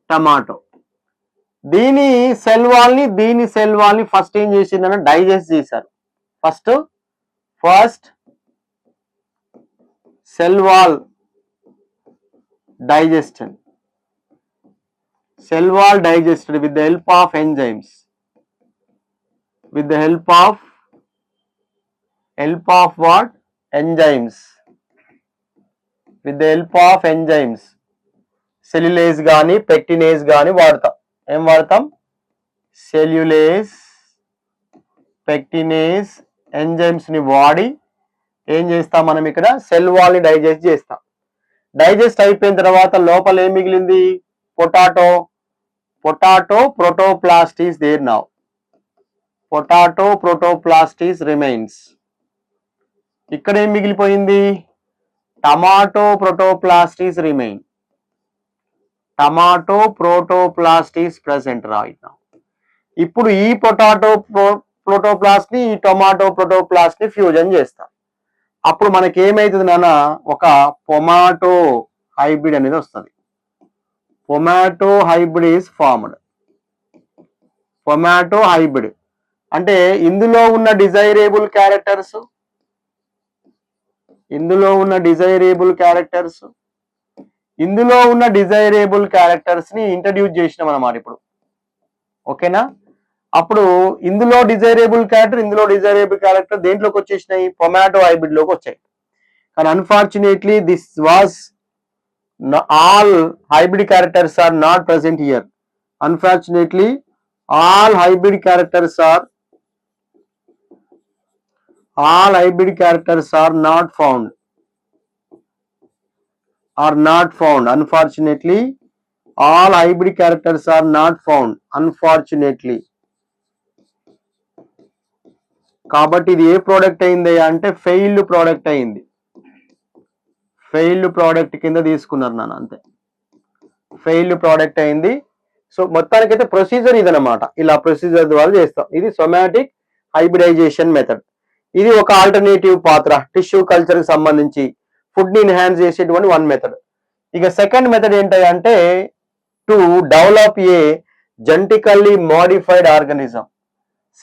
టమాటో దీని సెల్ వాల్ని ఫస్ట్ ఏం చేసిందని డైజెస్ట్ చేశారు. First cell wall digestion. Cell wall digested with the help of enzymes. With the help of what? Enzymes. With the help of enzymes. Cellulase గాని pectinase గాని వాడతాం. ఏం వాడతాం? Cellulase, pectinase, enzymes ని వాడి ఏం చేస్తాం మనం ఇక్కడ? సెల్ వాల్ ని డైజెస్ట్ చేస్తాం. డైజెస్ట్ అయిపోయిన తర్వాత లోపల ఏం మిగిలింది? Potato protoplast is there now. Potato protoplast remains. ఇక్కడ ఏం మిగిలిపోయింది? Tomato protoplast remain. Tomato protoplast present right now. ఇప్పుడు ఈ పొటాటో ప్రోటోప్లాస్ట్ ని ఈ టొమాటో ప్రోటోప్లాస్ట్ ని ఫ్యూజన్ చేస్తాం. అప్పుడు మనకి ఏమైతుంది నాన్న? ఒక పొమాటో హైబ్రిడ్ అనేది వస్తుంది. పొమాటో హైబ్రిడ్ ఈస్ ఫార్మ్డ్. పొమాటో హైబ్రిడ్ అంటే ఇందులో ఉన్న డిజైరేబుల్ క్యారెక్టర్స్ ఇందులో ఉన్న డిజైరేబుల్ క్యారెక్టర్స్ ని ఇంట్రడ్యూస్ చేసినాం అన్నమాట ఇప్పుడు. ఓకేనా? అప్పుడు ఇందులో డిజైరేబుల్ క్యారెక్టర్ దేంట్లోకి వచ్చేసినాయి? పొమాటో హైబ్రిడ్ లోకి వచ్చాయి. కానీ unfortunately this was all hybrid characters are not present here. Unfortunately all hybrid characters are not found. Unfortunately, all hybrid characters are not found. Unfortunately. కాబట్టి ఇది ఏ ప్రోడక్ట్ అయింది అంటే ఫెయిల్డ్ ప్రోడక్ట్ అయింది. ఫెయిల్డ్ ప్రోడక్ట్ కింద తీసుకున్నారు నాన్న, అంతే. ఫెయిల్డ్ ప్రోడక్ట్ అయింది. సో మొత్తానికైతే ప్రొసీజర్ ఇదనమాట. ఇలా ప్రొసీజర్ ద్వారా చేస్తాం. ఇది సొమాటిక్ హైబ్రిడైజేషన్ మెథడ్. ఇది ఒక ఆల్టర్నేటివ్ పాత్ర టిష్యూ కల్చర్ కి సంబంధించి ఫుడ్ ని ఎన్హాన్స్ చేసేటువంటి వన్ మెథడ్. ఇక సెకండ్ మెథడ్ ఏంటంటే to develop a genetically modified organism.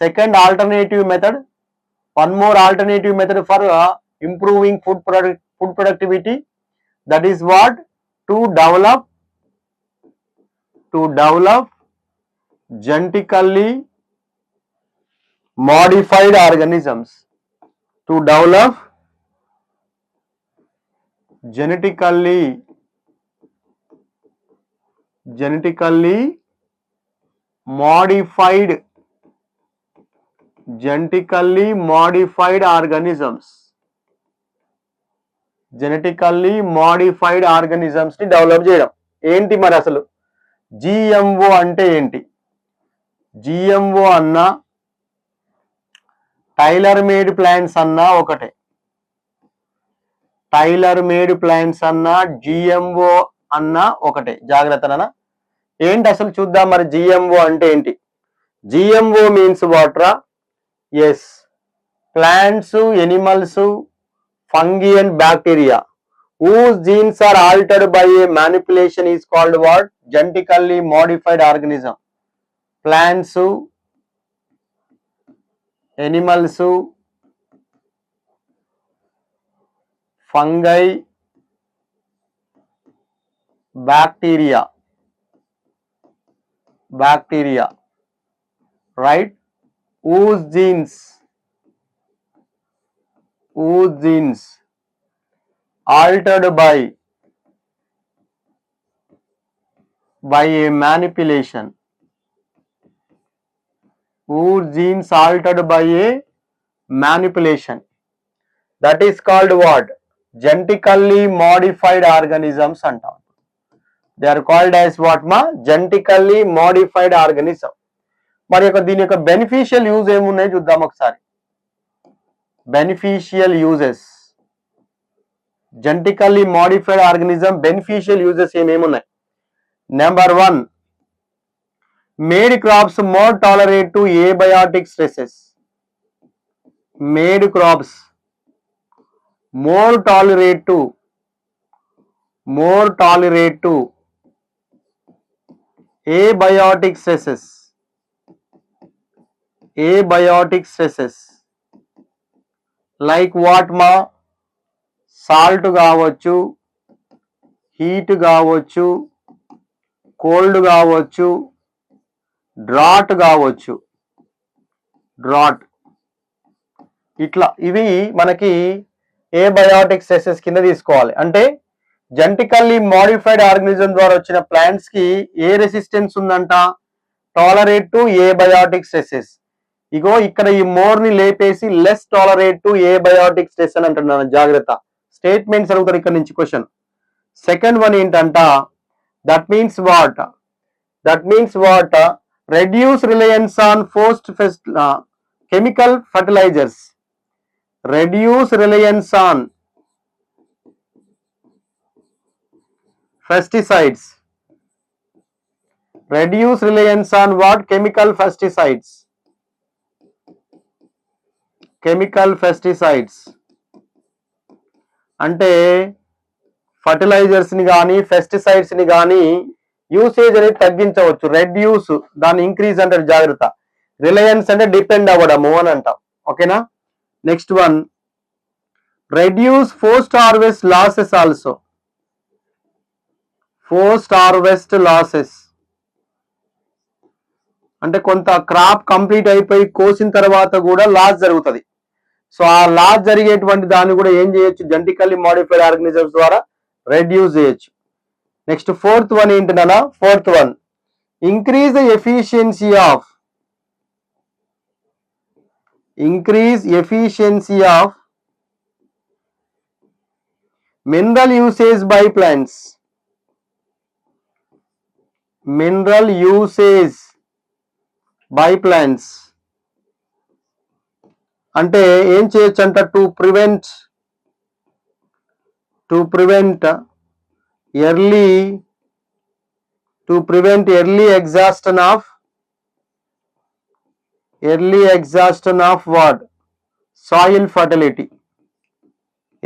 Second alternative method, one more alternative method for improving food productivity. That is what? To develop genetically modified organisms. To develop genetically modified organisms. Genetically modified organisms ని develop చేయడం. ఏంటి మరి అసలు GMO అంటే ఏంటి? GMO అన్నా tailor made plants అన్నా ఒకటే. టైలర్ మేడ్ ప్లాంట్స్ అన్నా జిఎంఓ అన్నా ఒకటే. జాగ్రత్తనా? ఏంటి అసలు చూద్దాం మరి. జిఎంఓ అంటే ఏంటి? జిఎంఓ మీన్స్ వాట్రా? Yes, plants, animals, fungi and bacteria whose genes are altered by a manipulation is called what? Genetically modified organism. Plants, animals, fungi, bacteria, right? Whose genes altered by a manipulation. Whose genes altered by a manipulation. That is called what? Genetically modified organisms antam. They are called as what ma? Genetically modified organism. మరి దీని యొక్క beneficial use ఏమున్నాయి చూద్దాం ఒకసారి. Beneficial uses, genetically modified organism beneficial uses ఏమేమున్నాయి? Number 1, made crops more tolerate to abiotic stresses. Made crops more tolerate to abiotic stresses. Like what మా? Salt కావచ్చు, heat కావచ్చు, కోల్డ్ కావచ్చు, డ్రాట్ కావచ్చు. ఇట్లా ఇవి మనకి ఏబయాటిక్ స్ట్రెసెస్ కింద తీసుకోవాలి. అంటే జెనెటికల్లీ మోడిఫైడ్ ఆర్గానిజం ద్వారా వచ్చిన ప్లాంట్స్ కి ఏ రెసిస్టెన్స్ ఉందంట? Tolerate to abiotic stresses. ఇగో ఇక్కడ ఈ మోర్ ని లేపేసి less tolerate to abiotic stress అని అంటున్నాను. జాగ్రత్త, స్టేట్మెంట్స్ అడుగుతారు ఇక్కడ నుంచి క్వశ్చన్. సెకండ్ వన్ ఏంటంట? That means what? Reduce reliance on chemical fertilizers reduce reliance on pesticides. Reduce reliance on what? Chemical pesticides. Chemical pesticides అంటే ఫర్టిలైజర్స్ ని కానీ పెస్టిసైడ్స్ ని కానీ యూసేజ్ అనేది తగ్గించవచ్చు. రెడ్యూస్ దాని ఇంక్రీజ్ అంటే జాగ్రత్త, రిలయన్స్ అంటే డిపెండ్ అవ్వడము అని అంటాం. ఓకేనా. Next one, reduce post harvest losses also. Post harvest losses అంటే కొంత క్రాప్ కంప్లీట్ అయిపోయి కోసిన తర్వాత కూడా లాస్ జరుగుతుంది. సో ఆ లాస్ జరిగేటువంటి దాన్ని కూడా ఏం చేయొచ్చు? జెనెటికల్లీ మోడిఫైడ్ ఆర్గానిజమ్స్ ద్వారా రెడ్యూస్ చేయొచ్చు. నెక్స్ట్ ఫోర్త్ వన్ ఏంటన్నా? Fourth one, increase the efficiency of mineral usage by plants. Mineral usage by plants అంటే ఏం చేయొచ్చు అంట? To prevent early exhaustion of what? Soil fertility.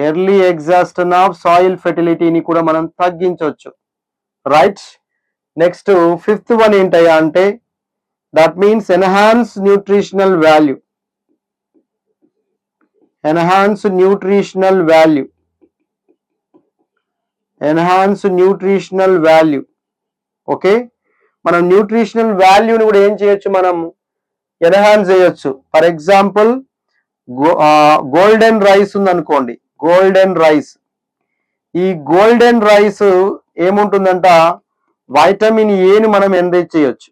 Early exhaustion of soil ఫెర్టిలిటీని కూడా మనం తగ్గించవచ్చు. రైట్. నెక్స్ట్ ఫిఫ్త్ వన్ ఏంటయ్యా అంటే that means enhance nutritional value. Okay, మనం న్యూట్రిషనల్ వాల్యూని కూడా ఏం చేయొచ్చు? మనం ఎన్హాన్స్ చేయొచ్చు. ఫర్ ఎగ్జాంపుల్ గోల్డెన్ రైస్ ఉందనుకోండి. గోల్డెన్ రైస్, ఈ గోల్డెన్ రైస్ ఏముంటుందంట? వైటమిన్ ఏని మనం ఎన్రిచ్ చేయొచ్చు.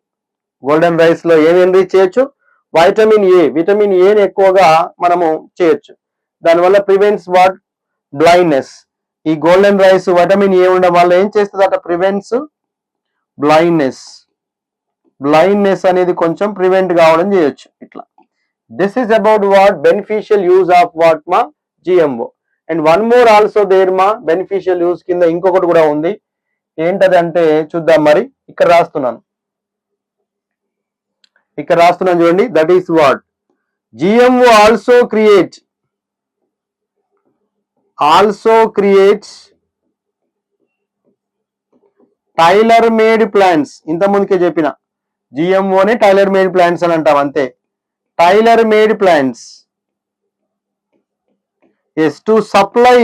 గోల్డెన్ రైస్ లో ఏమి ఎన్రిచ్ చేయొచ్చు? విటమిన్ ఏని ఎక్కువగా మనము చేయొచ్చు. దానివల్ల ప్రివెంట్స్ వాట్? బ్లైండ్నెస్. ఈ గోల్డెన్ రైస్ విటమిన్ ఏ ఉండడం వల్ల ఏం చేస్తుందట? ప్రివెంట్స్ బ్లైండ్నెస్ అనేది కొంచెం ప్రివెంట్ కావడం చేయొచ్చు. ఇట్లా this is about what? Beneficial use of what మా? GMO. And one more also there మా బెనిఫిషియల్ యూజ్ కింద ఇంకొకటి కూడా ఉంది. ఏంటదంటే చూద్దాం. మరి ఇక్కడ రాస్తున్నాను చూడండి. That is what? GMO also creates tailor made plants. ఇంత ముందుకే చెప్పిన జిఎంఓని టైలర్ మేడ్ ప్లాంట్స్ అని అంటాం. అంతే, tailor made plants. Yes, to supply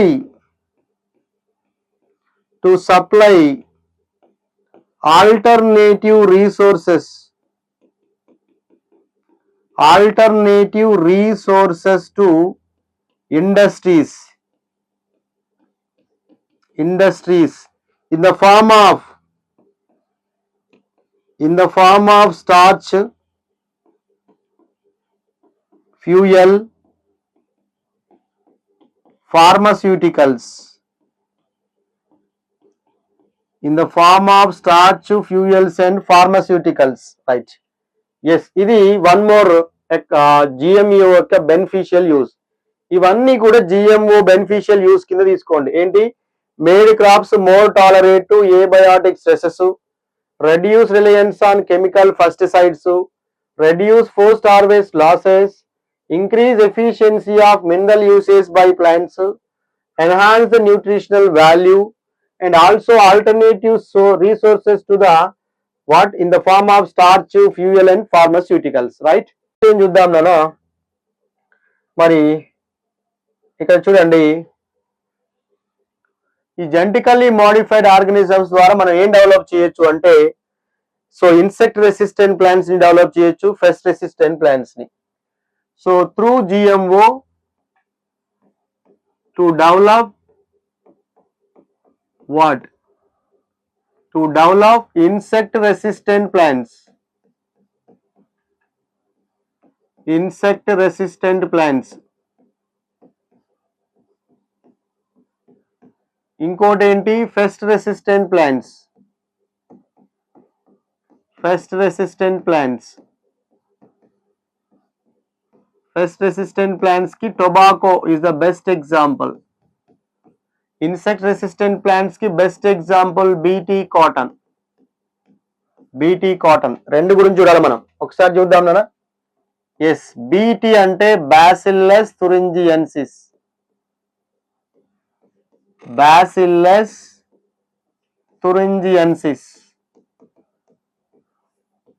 alternative resources to industries in the form of starch, fuel, pharmaceuticals. In the form of starch, fuels and pharmaceuticals. Right. Yes, ఇది one more GMO యొక్క beneficial use. ఇవన్నీ కూడా GMO beneficial use కింద తీసుకోండి. ఏంటి? Made crops more tolerate to abiotic stresses, reduce reliance on chemical pesticides, reduce post harvest losses, increase efficiency of mineral usage by plants, enhance the nutritional value, and also alternative resources to the what? In the form of starch, fuel and pharmaceuticals. Right. ఏం చూద్దాం నాన్న. మరి ఇక్కడ చూడండి, ఈ genetically modified organisms ద్వారా మనం ఏం డెవలప్ చేయొచ్చు అంటే, సో ఇన్సెక్ట్ రెసిస్టెంట్ ప్లాంట్స్ ని డెవలప్ చేయొచ్చు, పెస్ట్ రెసిస్టెంట్ ప్లాంట్స్ ని. So through GMO to develop what? To develop insect resistant plants. ఇంకోటి ఏంటి? Pest resistant plants. Pest resistant plants కి tobacco is the best example. Insect resistant plants కి best example BT cotton. BT cotton రెండు గురించి చూడాలి మనం. ఒకసారి చూద్దాం నాన్న. ఎస్, బీటీ అంటే bacillus thuringiensis. Bacillus thuringiensis.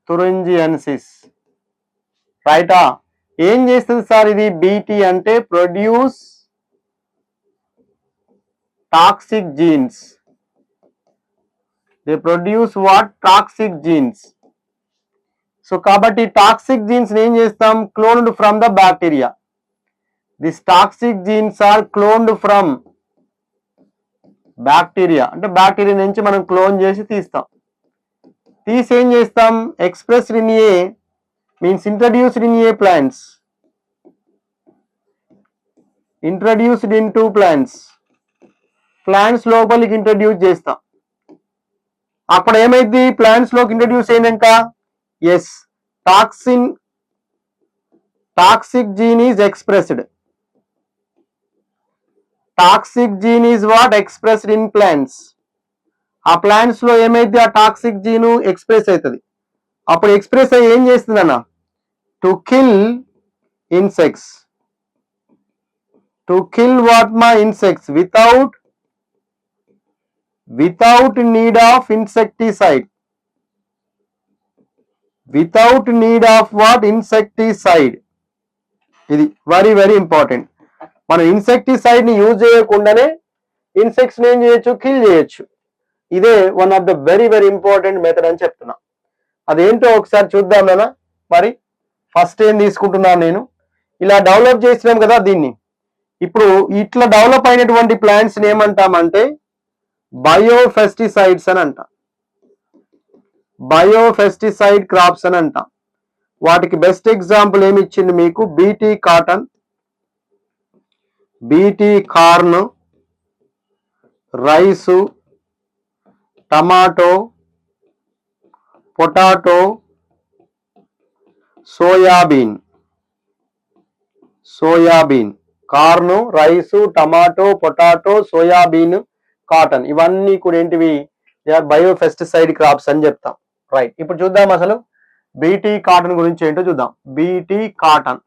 Thuringiensis రైటా? ఏం చేస్తుంది సార్ ఇది? బీటీ అంటే produce toxic genes. They produce what? Toxic genes. So కాబట్టి టాక్సిక్ జీన్స్ ఏం చేస్తాం? Cloned from the bacteria. This toxic genes are cloned from bacteria. అంటే బ్యాక్టీరియా నుంచి మనం క్లోన్ చేసి తీస్తాం. తీసి ఏం చేస్తాం? Expressed in a means introduced in a plants. Introduced into plants. Plants లోపలికి ఇంట్రడ్యూస్ చేస్తాం. అప్పుడు ఏమైంది? ప్లాంట్స్ లోకి ఇంట్రడ్యూస్ అయినాక yes, toxic gene is expressed. Toxic gene is what? Expressed in plants. ఆ ప్లాంట్స్ లో ఏమైతే ఆ టాక్సిక్ జీన్ ఎక్స్ప్రెస్ అవుతుంది. అప్పుడు ఎక్స్ప్రెస్ అయ్యి ఏం చేస్తుంది అన్న? To kill insects. To kill what మా? Insects without need of insecticide. Without need of what? Insecticide. ఇది వెరీ వెరీ ఇంపార్టెంట్. మనం ఇన్సెక్టిసైడ్ ని యూజ్ చేయకుండానే ఇన్సెక్ట్స్ ని ఏం చేయొచ్చు? కిల్ చేయొచ్చు. ఇదే one of the very very important method అని చెప్తున్నా. అదేంటో ఒకసారి చూద్దాం నాన్న. మరి ఫస్ట్ ఏం తీసుకుంటున్నాను నేను? ఇలా డెవలప్ చేసినాం కదా దీన్ని. ఇప్పుడు ఇట్లా డెవలప్ అయినటువంటి ప్లాంట్స్ ఏమంటామంటే బయోఫెస్టిసైడ్స్ అని అంటాం. బయోఫెస్టిసైడ్ క్రాప్స్ అని అంటాం. వాటికి బెస్ట్ ఎగ్జాంపుల్ ఏమి ఇచ్చింది మీకు? BT cotton, BT corn, rice, tomato, potato, soybean. Corn, rice, tomato, potato, soybean, cotton ఇవన్నీ కూడా ఏంటివి? దే ఆర్ బయోఫెస్టిసైడ్ క్రాప్స్ అని చెప్తాం. రైట్, ఇప్పుడు చూద్దాం అసలు బీటీ కాటన్ గురించి ఏంటో చూద్దాం. BT cotton,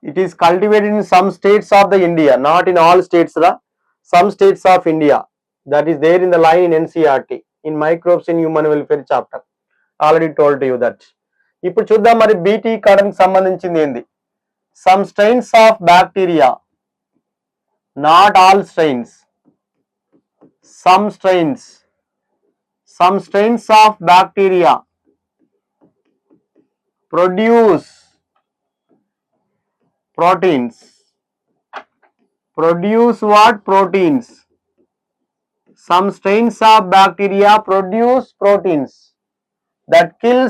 it is cultivated in some states of the India, not in all states, some states of India. That is there in the line in NCERT in microbes in human welfare chapter. Already told you that. ఇప్పుడు చూద్దాం మరి BT cotton సంబంధించింది ఏంది? Some strains of bacteria, not all strains. Some strains of bacteria produce proteins. Produce what? Proteins. Some strains of bacteria produce proteins that kill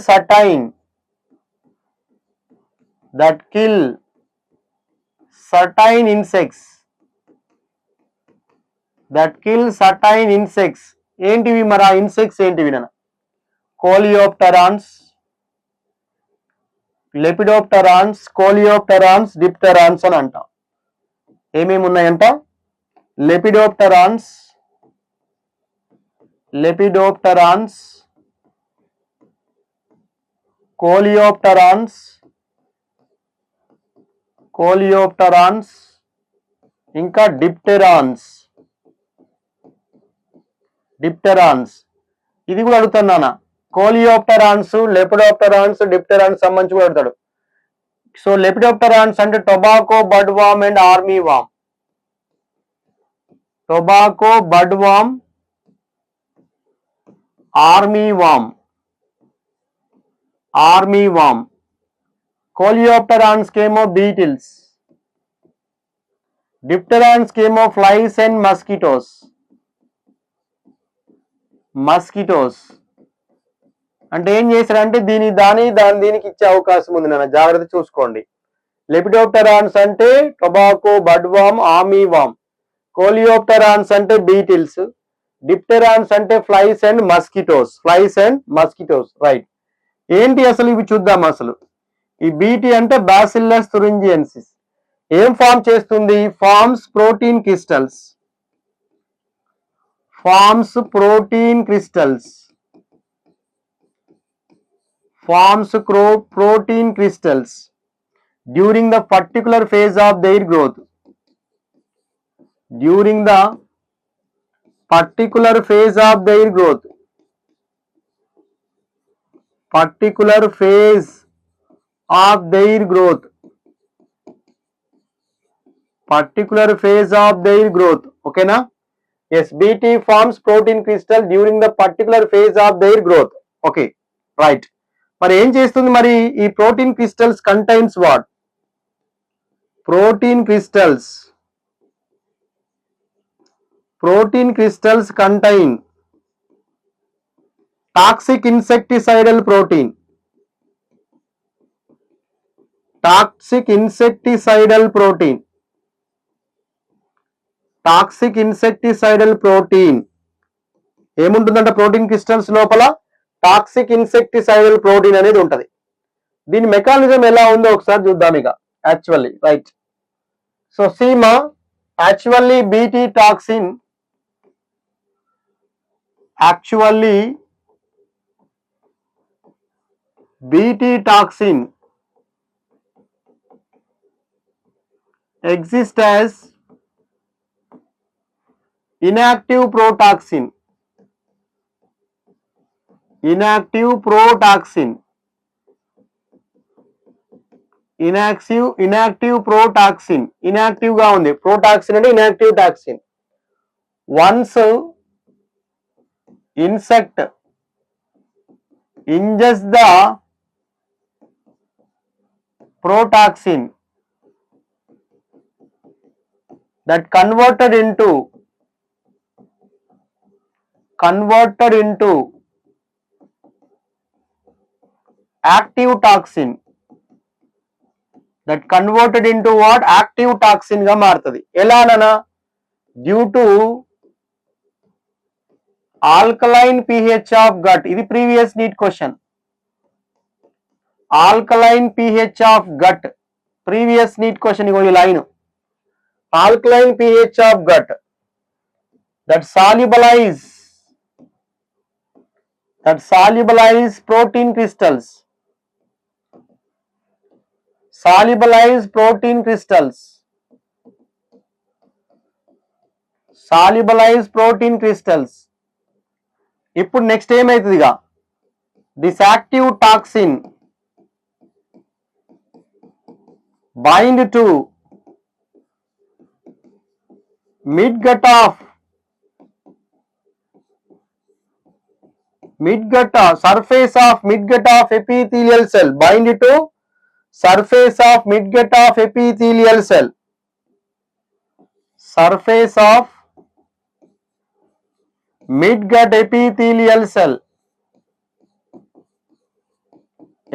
certain insects. ఏంటివి మరి ఆ insects ఏంటివి నాన్న? కోలియోప్టెరాన్స్, లెపిడోప్టెరాన్స్, కోలియోప్టెరాన్స్, డిప్టెరాన్స్ అని అంటాం. ఏమేమి ఉన్నాయంట? లెపిడోప్టెరాన్స్, కోలియోప్టెరాన్స్, ఇంకా డిప్టెరాన్స్. ఇది కూడా అడుగుతున్నానా? కోలియోప్టెరాన్స్, లెపిడోప్టెరాన్స్, డిప్టెరాన్స్ సంబంధించి కూడా అడుగుతాడు. సో లెపిడోప్టెరాన్స్ అంటే tobacco, budworm and armyworm. Tobacco, budworm, armyworm. Coleopterans కేమో బీటిల్స్. డిప్టెరాన్స్ కేమో ఫ్లైస్ అండ్ మస్కిటోస్. అంటే ఏం చేశారంటే దీనికి ఇచ్చే అవకాశం ఉంది నాన్న, జాగ్రత్త చూసుకోండి. లెపిడోప్టెరాన్స్ అంటే tobacco, budworm, armyworm. కోలియోప్టెరాన్స్ అంటే బీటిల్స్. డిప్టెరాన్స్ అంటే ఫ్లైస్ అండ్ మస్కిటోస్. రైట్, ఏంటి అసలు ఇవి చూద్దాం. అసలు ఈ బీటీ అంటే బాసిల్లస్ తురింజియన్సిస్ ఏం ఫామ్ చేస్తుంది? Forms protein crystals. Forms protein crystals. Forms protein crystals during the particular phase of their growth. During the particular phase of their growth. Particular phase of their growth. Particular phase of their growth. Okay na? Yes, BT forms protein crystal during the particular phase of their growth. Okay, right. మరి ఏం చేస్తుంది మరి ఈ protein crystals contains what? Protein crystals contain toxic insecticidal protein. Toxic insecticidal protein. Toxic insecticidal protein ఏముంటుందంట protein crystals లోపల? Toxic insecticidal protein అనేది ఉంటది. దీని మెకానిజం ఎలా ఉందో ఒకసారి చూద్దాం ఇక. Actually right. So Seema actually BT toxin exist as inactive protoxin. Inactive protoxin. Inactive గా ఉంది. ప్రోటాక్సిన్ అంటే inactive toxin. Once insect ingests the protoxin that converted into active toxin. That converted into what? Active toxin గా మారుతుంది. ఎలాననా? Due to alkaline pH of gut. ఇది previous NEET question. Alkaline pH of gut previous NEET question. ఇగో ఈ line alkaline pH of gut that solubilize protein crystals. Solubilize protein crystals. Solubilize protein crystals. ఇప్పుడు next ఏమైతుందిగా? This active toxin bind to midgut of surface of midgut of epithelial cell. Bind to surface of midgut of epithelial cell. Surface of midgut epithelial cell.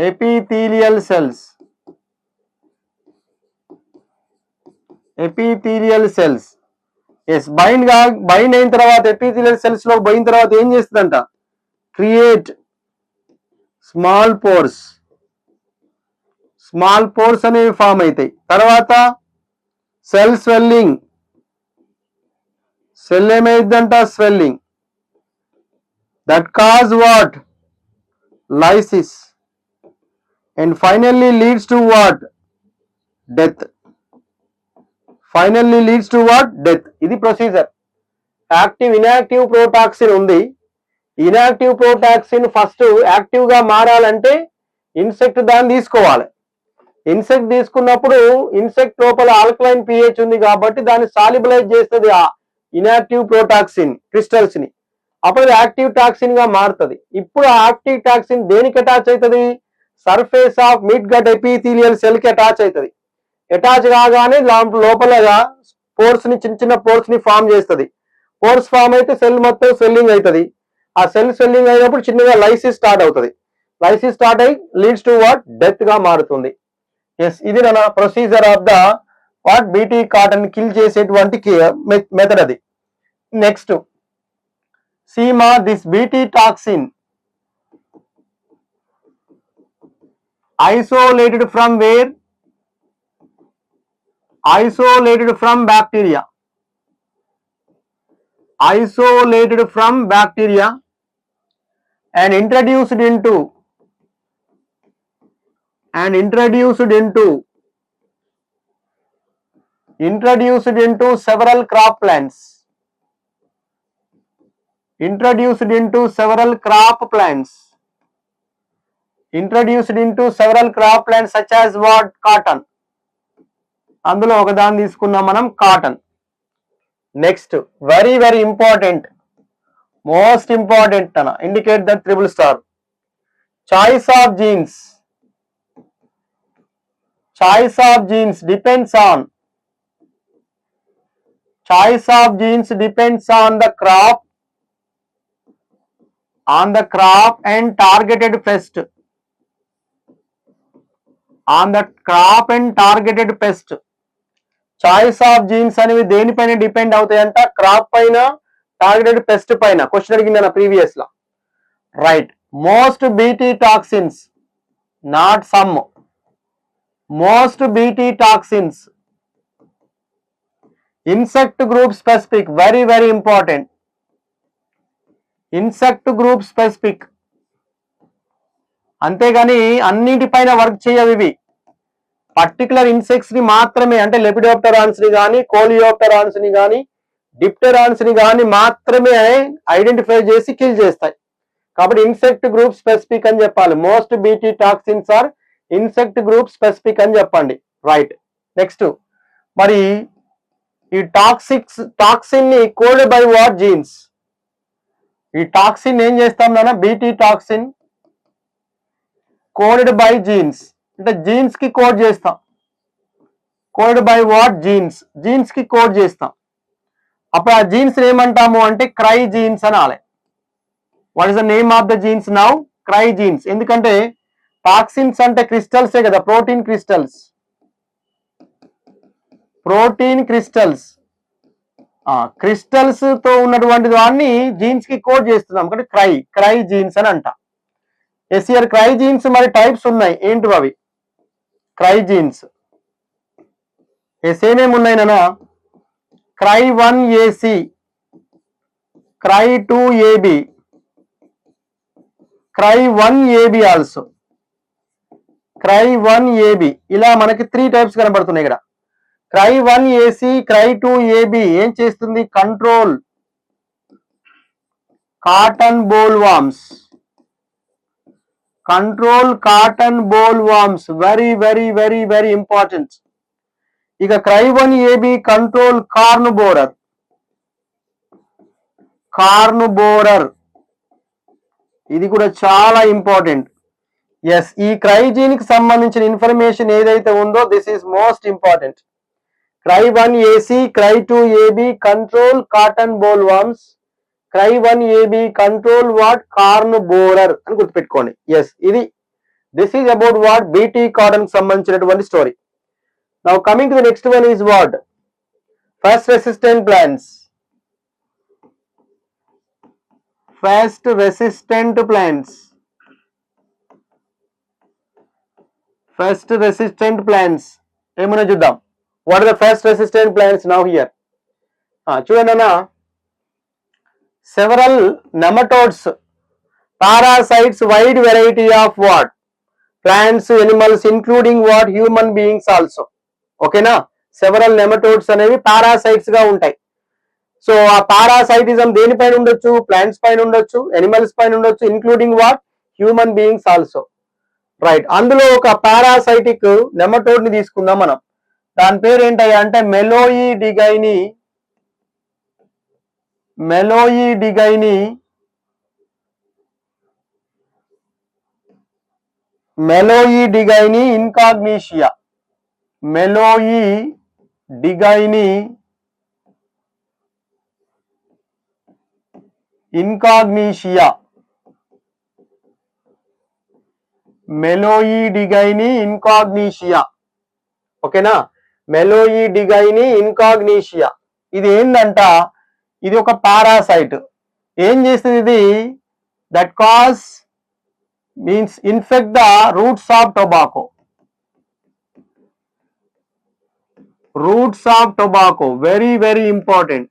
Epithelial cells. Epithelial cells. Yes, bind అయిన తర్వాత epithelial cells లో పోయిన తర్వాత ఏం చేస్తుందంట? Create small pores అనేవి form అవుతాయి. తర్వాత సెల్ స్వెల్లింగ్. సెల్ ఏమైందంట? Swelling. That cause what? Lysis. And finally leads to what? Death. Finally leads to what? Death. ఇది ప్రొసీజర్. యాక్టివ్ ఇనాక్టివ్ ప్రోటాక్సిన్ ఉంది. ఇనాక్టివ్ ప్రోటాక్సిన్ ఫస్ట్ యాక్టివ్ గా మారాలంటే ఇన్సెక్ట్ దాన్ని తీసుకోవాలి. ఇన్సెక్ట్ తీసుకున్నప్పుడు ఇన్సెక్ట్ లోపల ఆల్కలైన్ pH ఉంది కాబట్టి దాన్ని సాల్యుబలైజ్ చేస్తుంది ఆ ఇనాక్టివ్ ప్రోటాక్సిన్ క్రిస్టల్స్ ని. అప్పుడు యాక్టివ్ టాక్సిన్ గా మారుతుంది. ఇప్పుడు ఆ యాక్టివ్ టాక్సిన్ దేనికి అటాచ్ అవుతుంది? Surface of midgut epithelial cell కి అటాచ్ అవుతుంది. అటాచ్ కాగానే లోపలగా పోర్స్ ని చిన్న పోర్స్ ని ఫామ్ చేస్తుంది. పోర్స్ ఫామ్ అయితే సెల్ మొత్తం స్వెల్లింగ్ అవుతుంది. ఆ సెల్ స్వెల్లింగ్ అయినప్పుడు చిన్నగా లైసిస్ స్టార్ట్ అవుతుంది. లైసిస్ స్టార్ట్ అయ్యి లీడ్స్ టు వాట్? డెత్ గా మారుతుంది. ఎస్, ఇది నా procedure of the what BT cotton kill చేసేటువంటి మెథడ్ అది. Next Seema this BT toxin isolated from where? Isolated from bacteria. Isolated from bacteria and introduced into several crop plants. Introduced into several crop plants such as what? Cotton. అందులో ఒకదాన్ని తీసుకున్నాం మనం, cotton. Next very very important, most important అన్న, indicate that triple star. Choice of genes. Choice of genes depends on the crop and targeted pest. Choice of jeans అనేవి దేనిపైన depend అవుతాయంట? Crop పైన, targeted pest పైన. Question అడిగింది previous law. Right. Most BT toxins, not some. Most BT toxins. Insect group specific, very very important. Insect group specific. అంతేగాని అన్నిటిపైన work చేయవు ఇవి. Particular insects ని మాత్రమే, అంటే లెపిడోప్టెరాన్స్ ని కానీ, కోలియోప్టెరాన్స్ ని కానీ, డిప్టెరాన్స్ ని కానీ మాత్రమే ఐడెంటిఫై చేసి కిల్ చేస్తాయి. కాబట్టి ఇన్సెక్ట్ గ్రూప్ స్పెసిఫిక్ అని చెప్పాలి. Most BT toxins are insect group specific అని చెప్పండి. రైట్. నెక్స్ట్, మరి ఈ టాక్సిన్ ని కోడెడ్ బై వాట్ జీన్స్? ఈ టాక్సిన్ ఏం చేస్తాం నాన్న? BT toxin coded by genes, అంటే జీన్స్ కి కోడ్ చేస్తాం. Coded by what? Genes. Genes కి కోడ్ చేస్తాం. అప్పుడు ఆ జీన్స్ ఏమంటాము అంటే క్రై జీన్స్ అనాలి. What is the name of the genes now? Cry genes. ఎందుకంటే టాక్సిన్స్ అంటే క్రిస్టల్సే కదా, ప్రోటీన్ క్రిస్టల్స్. క్రిస్టల్స్ తో ఉన్నటువంటి దాన్ని జీన్స్ కి కోడ్ చేస్తున్నాం, అంటే క్రై జీన్స్ అని అంట. ఎస్ ఇయర్ క్రై జీన్స్ మరి టైప్స్ ఉన్నాయి. ఏంటి అవి? క్రై జీన్స్ ఏమేమి ఉన్నాయి నాన్న? Cry 1AC, cry 2AB, cry 1AB also. Cry 1AB ఇలా మనకి 3 టైప్స్ కనబడుతున్నాయి ఇక్కడ. క్రై 1AC, క్రై 2AB ఏం చేస్తుంది? Control cotton bollworms. Very very very very important. ఇక cry 1AB control corn borer. ఇది కూడా చాలా ఇంపార్టెంట్. ఎస్, ఈ క్రైజీన్ కి సంబంధించిన ఇన్ఫర్మేషన్ ఏదైతే ఉందో this is most important. Cry 1AC, cry 2AB control cotton bollworms, cry 1AB control what? Corn borer అని గుర్తుపెట్టుకోండి. Yes, this is about what? BT cotton కి సంబంధించినటువంటి story. Now coming to the next one is what? First resistant plants. ఏమన్నా చూద్దాం. What are the first resistant plants now here? చూడండి అన్న, several nematodes, parasites, wide variety of what? Plants, animals, including what? Human beings also. ఓకేనా? Several nematodes అనేవి parasites గా ఉంటాయి. So ఆ పారాసైటిజం దేనిపైన ఉండొచ్చు? ప్లాంట్స్ పైన ఉండొచ్చు, ఎనిమల్స్ పైన ఉండొచ్చు, including what? Human beings also. Right. అందులో ఒక పారాసైటిక్ నెమటోడ్ ని తీసుకుందాం మనం. దాని పేరు ఏంటయ్యా అంటే మెలోయిడిగైని ఇన్కాగ్నిషియా. ఓకేనా? మెలోయిడిగైని ఇన్కాగ్నిషియా. ఇది ఏంటంట? ఇది ఒక పారాసైట్. ఏం చేస్తుంది ఇది? That cause means infect the roots of tobacco. Roots of tobacco, very very important.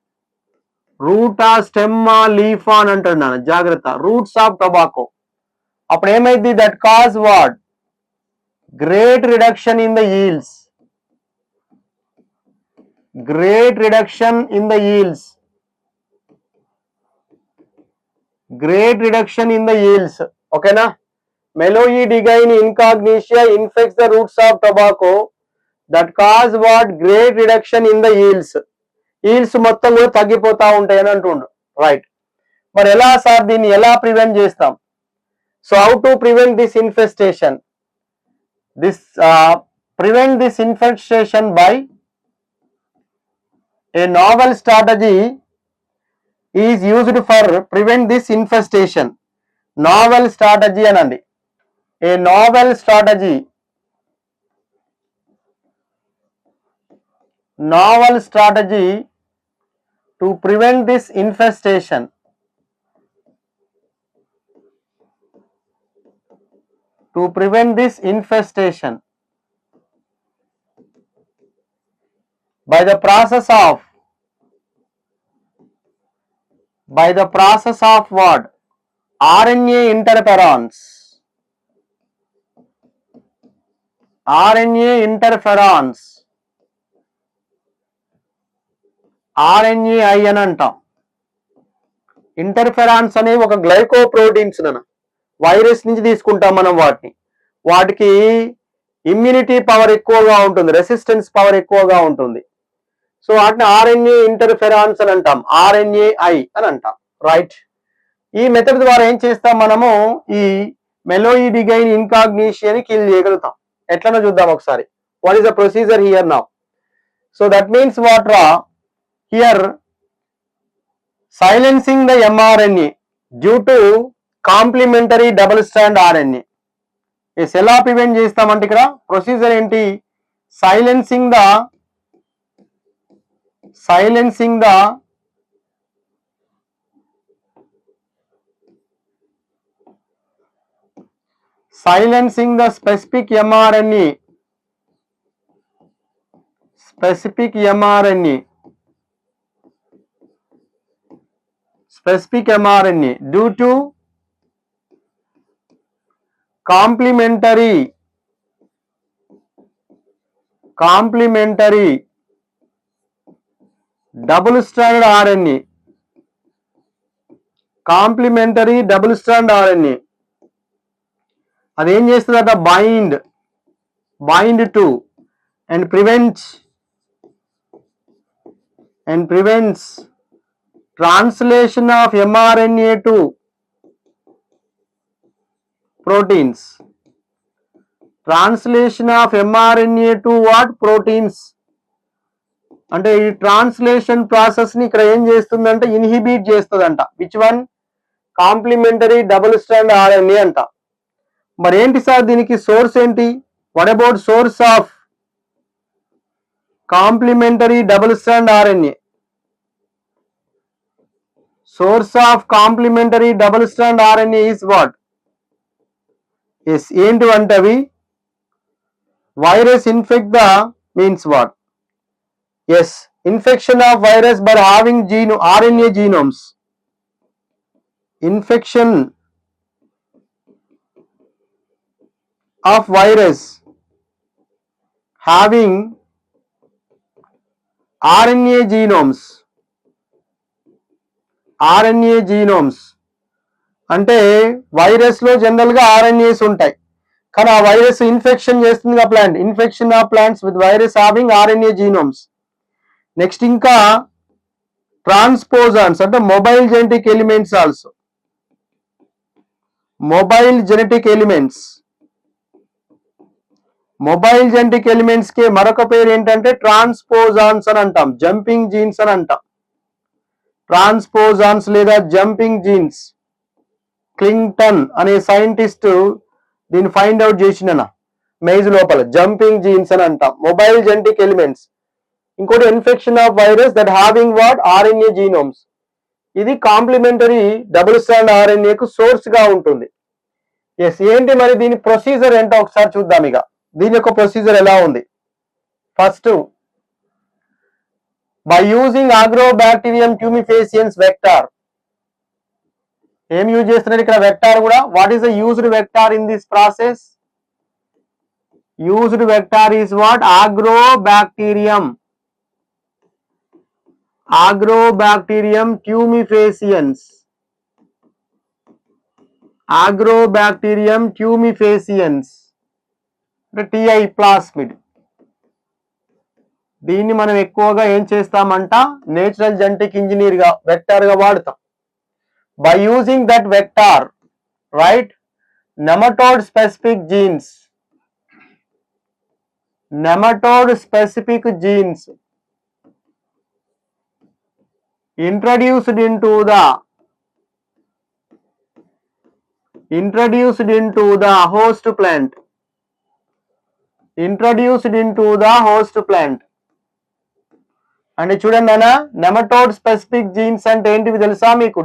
Root ఆ స్టెమ్ ఆ లీఫ్ అని అంటున్నాను, జాగ్రత్త. Roots of tobacco. అప్పుడు ఏమైంది? That cause what? Great reduction in the yields. Great reduction in the yields. Great reduction in the yields. ఓకేనా? Meloidogyne incognita infects the roots of tobacco that cause what? Great reduction in the yields. Yields మొత్తం కూడా తగ్గిపోతా ఉంటాయని అంటుండు. Right. మరి ఎలా sir దీన్ని ఎలా prevent చేస్తాం? So how to prevent this infestation? Prevent this infestation by a novel strategy is used for prevent this infestation. Novel strategy anandi. A novel strategy. Novel strategy to prevent this infestation. To prevent this infestation by the process of what? RNA interferons. RNA interferons. RNAi అని అంటాం. Interferons అనేవి ఒక glycoproteins అన్న virus నుంచి తీసుకుంటాం మనం వాటికి immunity power ఎక్కువగా ఉంటుంది, రెసిస్టెన్స్ పవర్ ఎక్కువగా ఉంటుంది. సో వాటిని ఆర్ఎన్ఏ ఇంటర్ఫెరాన్స్ అని అంటాం, RNAi అని అంటాం. రైట్. ఈ మెథడ్ ద్వారా ఏం చేస్తాం మనము? ఈ మెలోయిడిగైన్ ఇన్కాగ్నిషియాని కిల్ చేయగలుగుతాం. ఎట్లనో చూద్దాం ఒకసారి. What is the procedure here now? So that means what రా? Here silencing the mRNA due to complementary double strand RNA. ఎలా ప్రివెంట్ చేస్తామంటే ఇక్కడ ప్రొసీజర్ ఏంటి? silencing the specific mRNA due to complementary double strand RNA. Complementary double strand RNA అదేం చేస్తుందట? bind to and prevents translation of mRNA to proteins. Translation of mRNA to what? Proteins. అంటే ఈ translation process ని ఇక్కడ ఏం చేస్తుందంటే inhibit చేస్తుందంట. Which one? Complementary double strand RNA అంట. మరి ఏంటి సార్ దీనికి సోర్స్ ఏంటి? What about source of complementary double strand RNA? Source of complementary double strand RNA is what? Yes, ఏంటి అంటవి? Virus infect the means what? Yes, infection of virus by having RNA genomes. Infection of virus having RNA genomes. RNA genomes అంటే virus లో general గా RNAs ఉంటాయి, కానీ ఆ virus infection చేస్తుంది ఆ plant. Infection of plants with virus having RNA genomes. Next ఇంకా ట్రాన్స్పోజాన్స్ అంటే mobile genetic elements also. Mobile genetic elements కి మరొక పేరు ఏంటంటే ట్రాన్స్పోజాన్స్ అని అంటాం, జంపింగ్ జీన్స్ అని అంటాం. ట్రాన్స్పోజాన్స్ లేదా జంపింగ్ జీన్స్. క్లింగ్టన్ అనే సైంటిస్ట్ దీన్ని ఫైండ్ అవుట్ చేసిన మేజ్ లోపల జంపింగ్ జీన్స్ అని అంటాం, మొబైల్ జెనెటిక్ ఎలిమెంట్స్. ఇంకోటి infection of virus that having what? RNA genomes. ఇది కాంప్లిమెంటరీ డబుల్ స్ట్రాండ్ RNA కు సోర్స్ గా ఉంటుంది. ఎస్, ఏంటి మరి దీని ప్రొసీజర్ ఏంటో ఒకసారి చూద్దాం. ఇక దీని యొక్క ప్రొసీజర్ ఎలా ఉంది. First, by using agrobacterium tumefaciens vector. ఏం యూజ్ చేస్తున్నారు ఇక్కడ? వెక్టార్ కూడా. What is the used vector in this process? Used vector is what? agrobacterium tumefaciens. agrobacterium tumefaciens అంటే టిఐ ప్లాస్మిడ్. దీన్ని మనం ఎక్కువగా ఏం చేస్తామంట? నేచురల్ జెనెటిక్ ఇంజనీర్ గా వెక్టార్ గా వాడతాం. By using that vector, right, nematode specific genes, nematode specific genes introduced into the host plant, అంటే చూడండి అన్న, నెమటోడ్ స్పెసిఫిక్ జీన్స్ అంటే ఏంటివి తెలుసా మీకు?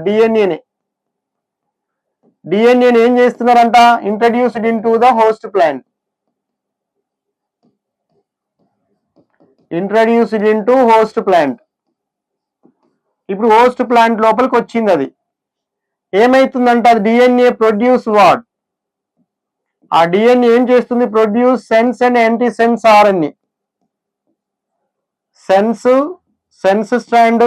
డిఎన్ఏని ఏం చేస్తున్నారంట? Introduced into the host plant. Introduced into host plant. ఇప్పుడు హోస్ట్ ప్లాంట్ లోపలికి వచ్చింది. అది ఏమైతుందంట? అది డిఎన్ఏ ప్రొడ్యూస్ వాట్? ఆ డిఎన్ఏ ఏం చేస్తుంది? Produce sense and antisense RNA. Sense strand,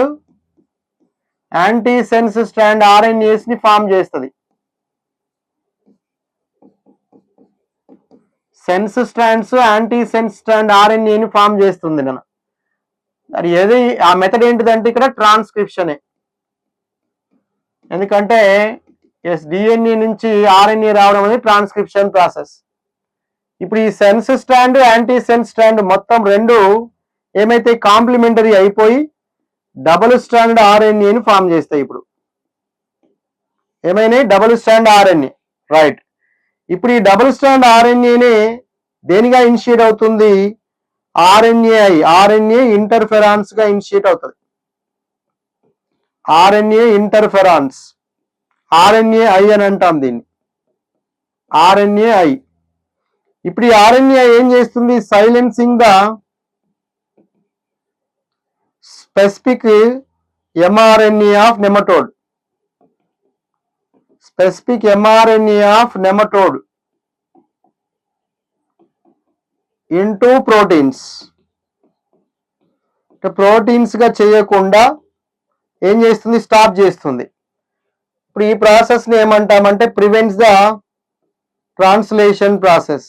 antisense strand RNAs ని ఫామ్ చేస్తుంది. Sense strands, antisense strand ఆర్ఎన్ఏని ఫామ్ చేస్తుంది నేను. మరి ఏది ఆ మెథడ్ ఏంటిదంటే ఇక్కడ ట్రాన్స్క్రిప్షనే. ఎందుకంటే డిఎన్ఏ నుంచి ఆర్ఎన్ఏ రావడం అనేది ట్రాన్స్క్రిప్షన్ ప్రాసెస్. ఇప్పుడు ఈ sense strand, antisense strand మొత్తం రెండు ఏమైతే కాంప్లిమెంటరీ అయిపోయి డబుల్ స్ట్రాండ్ ఆర్ఎన్ఏని ఫామ్ చేస్తాయి. ఇప్పుడు ఏమైనా డబుల్ స్ట్రాండ్ ఆర్ఎన్ఏ, రైట్. ఇప్పుడు ఈ డబుల్ స్ట్రాండ్ ఆర్ఎన్ఏని దేనిగా ఇనిషియేట్ అవుతుంది? ఆర్ఎన్ఏ ఇంటర్ఫెరాన్స్ గా ఇనిషియేట్ అవుతుంది. ఆర్ఎన్ఏ ఇంటర్ఫెరాన్స్, ఆర్ఎన్ఏ అని అంటాం దీన్ని, ఆర్ఎన్ఏ. ఇప్పుడు ఈ ఆర్ఎన్ఏ ఏం చేస్తుంది? Silencing the specific mRNA of nematode. Specific mRNA of nematode into proteins. Proteins గా చేయకుండా ఏం చేస్తుంది? స్టాప్ చేస్తుంది. ఇప్పుడు ఈ ప్రాసెస్ ని ఏమంటామంటే prevents the translation process.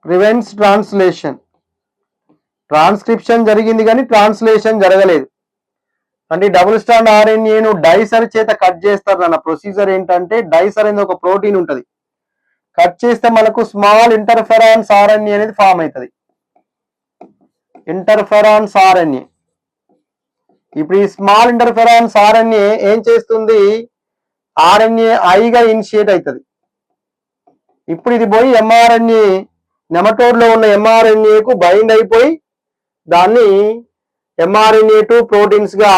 Prevents translation. Transcription జరిగింది కానీ ట్రాన్స్లేషన్ జరగలేదు. అంటే డబుల్ స్ట్రాండ్ ఆర్ఎన్ఏను డైసర్ చేత కట్ చేస్తారు అన్న ప్రొసీజర్ ఏంటంటే, డైసర్ అనేది ఒక ప్రోటీన్ ఉంటుంది. కట్ చేస్తే మనకు స్మాల్ ఇంటర్ఫెరాన్స్ ఆర్ఎన్ఏ అనేది ఫామ్ అవుతుంది. Interferons RNA. ఇప్పుడు ఈ స్మాల్ ఇంటర్ఫెరాన్స్ ఆర్ఎన్ఏ ఏం చేస్తుంది? ఆర్ఎన్ఏ ఐగా ఇనిషియేట్ అవుతుంది. ఇప్పుడు ఇది పోయి ఎంఆర్ఎన్ఏ, నెమటోడ్ లో ఉన్న ఎంఆర్ఎన్ఏకు బైండ్ అయిపోయి దాన్ని ఎంఆర్ఎన్ఏ టు ప్రోటీన్స్ గా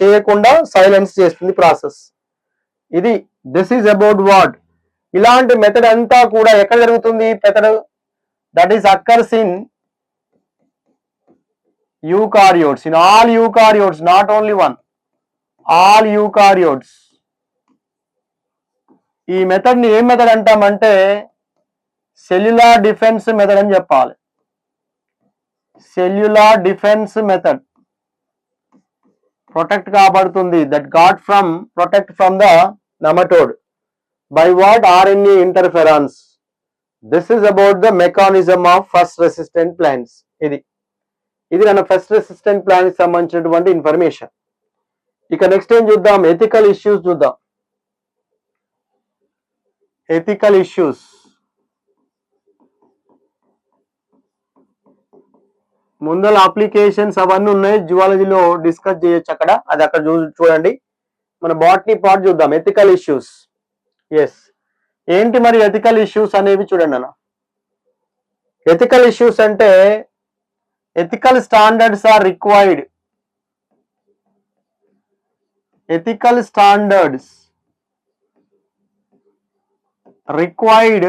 చేయకుండా సైలెన్స్ చేస్తుంది ప్రాసెస్. ఇది దిస్ ఈజ్ అబౌట్ వాట్. ఇలాంటి మెథడ్ అంతా కూడా ఎక్కడ జరుగుతుంది? Method that is occurs in eukaryotes, in all eukaryotes, not only one, all eukaryotes. ఈ మెథడ్ ని ఏం మెథడ్ అంటామంటే సెల్యులార్ డిఫెన్స్ మెథడ్ అని చెప్పాలి. Cellular defence method. ప్రొటెక్ట్ కాబడుతుంది, that got from, protect from the nematode by what? RNA interference. This is about the mechanism of first resistant plants. ఇది మన first resistant plant కి సంబంధించినటువంటి information. ఇక next ఏం చూద్దాం? ఎథికల్ ఇష్యూస్ చూద్దాం. Ethical issues. ముందల అప్లికేషన్స్ అవన్నీ ఉన్నాయి, జువాలజీలో డిస్కస్ చేయొచ్చు అక్కడ, అది అక్కడ చూడండి. మన బాటనీ పార్ట్ చూద్దాం. Ethical issues. ఎస్, ఏంటి మరి ఎథికల్ ఇష్యూస్ అనేవి చూడండి అన్న. ఎథికల్ ఇష్యూస్ అంటే ఎథికల్ స్టాండర్డ్స్ ఆర్ రిక్వైర్డ్. ఎథికల్ స్టాండర్డ్స్ required,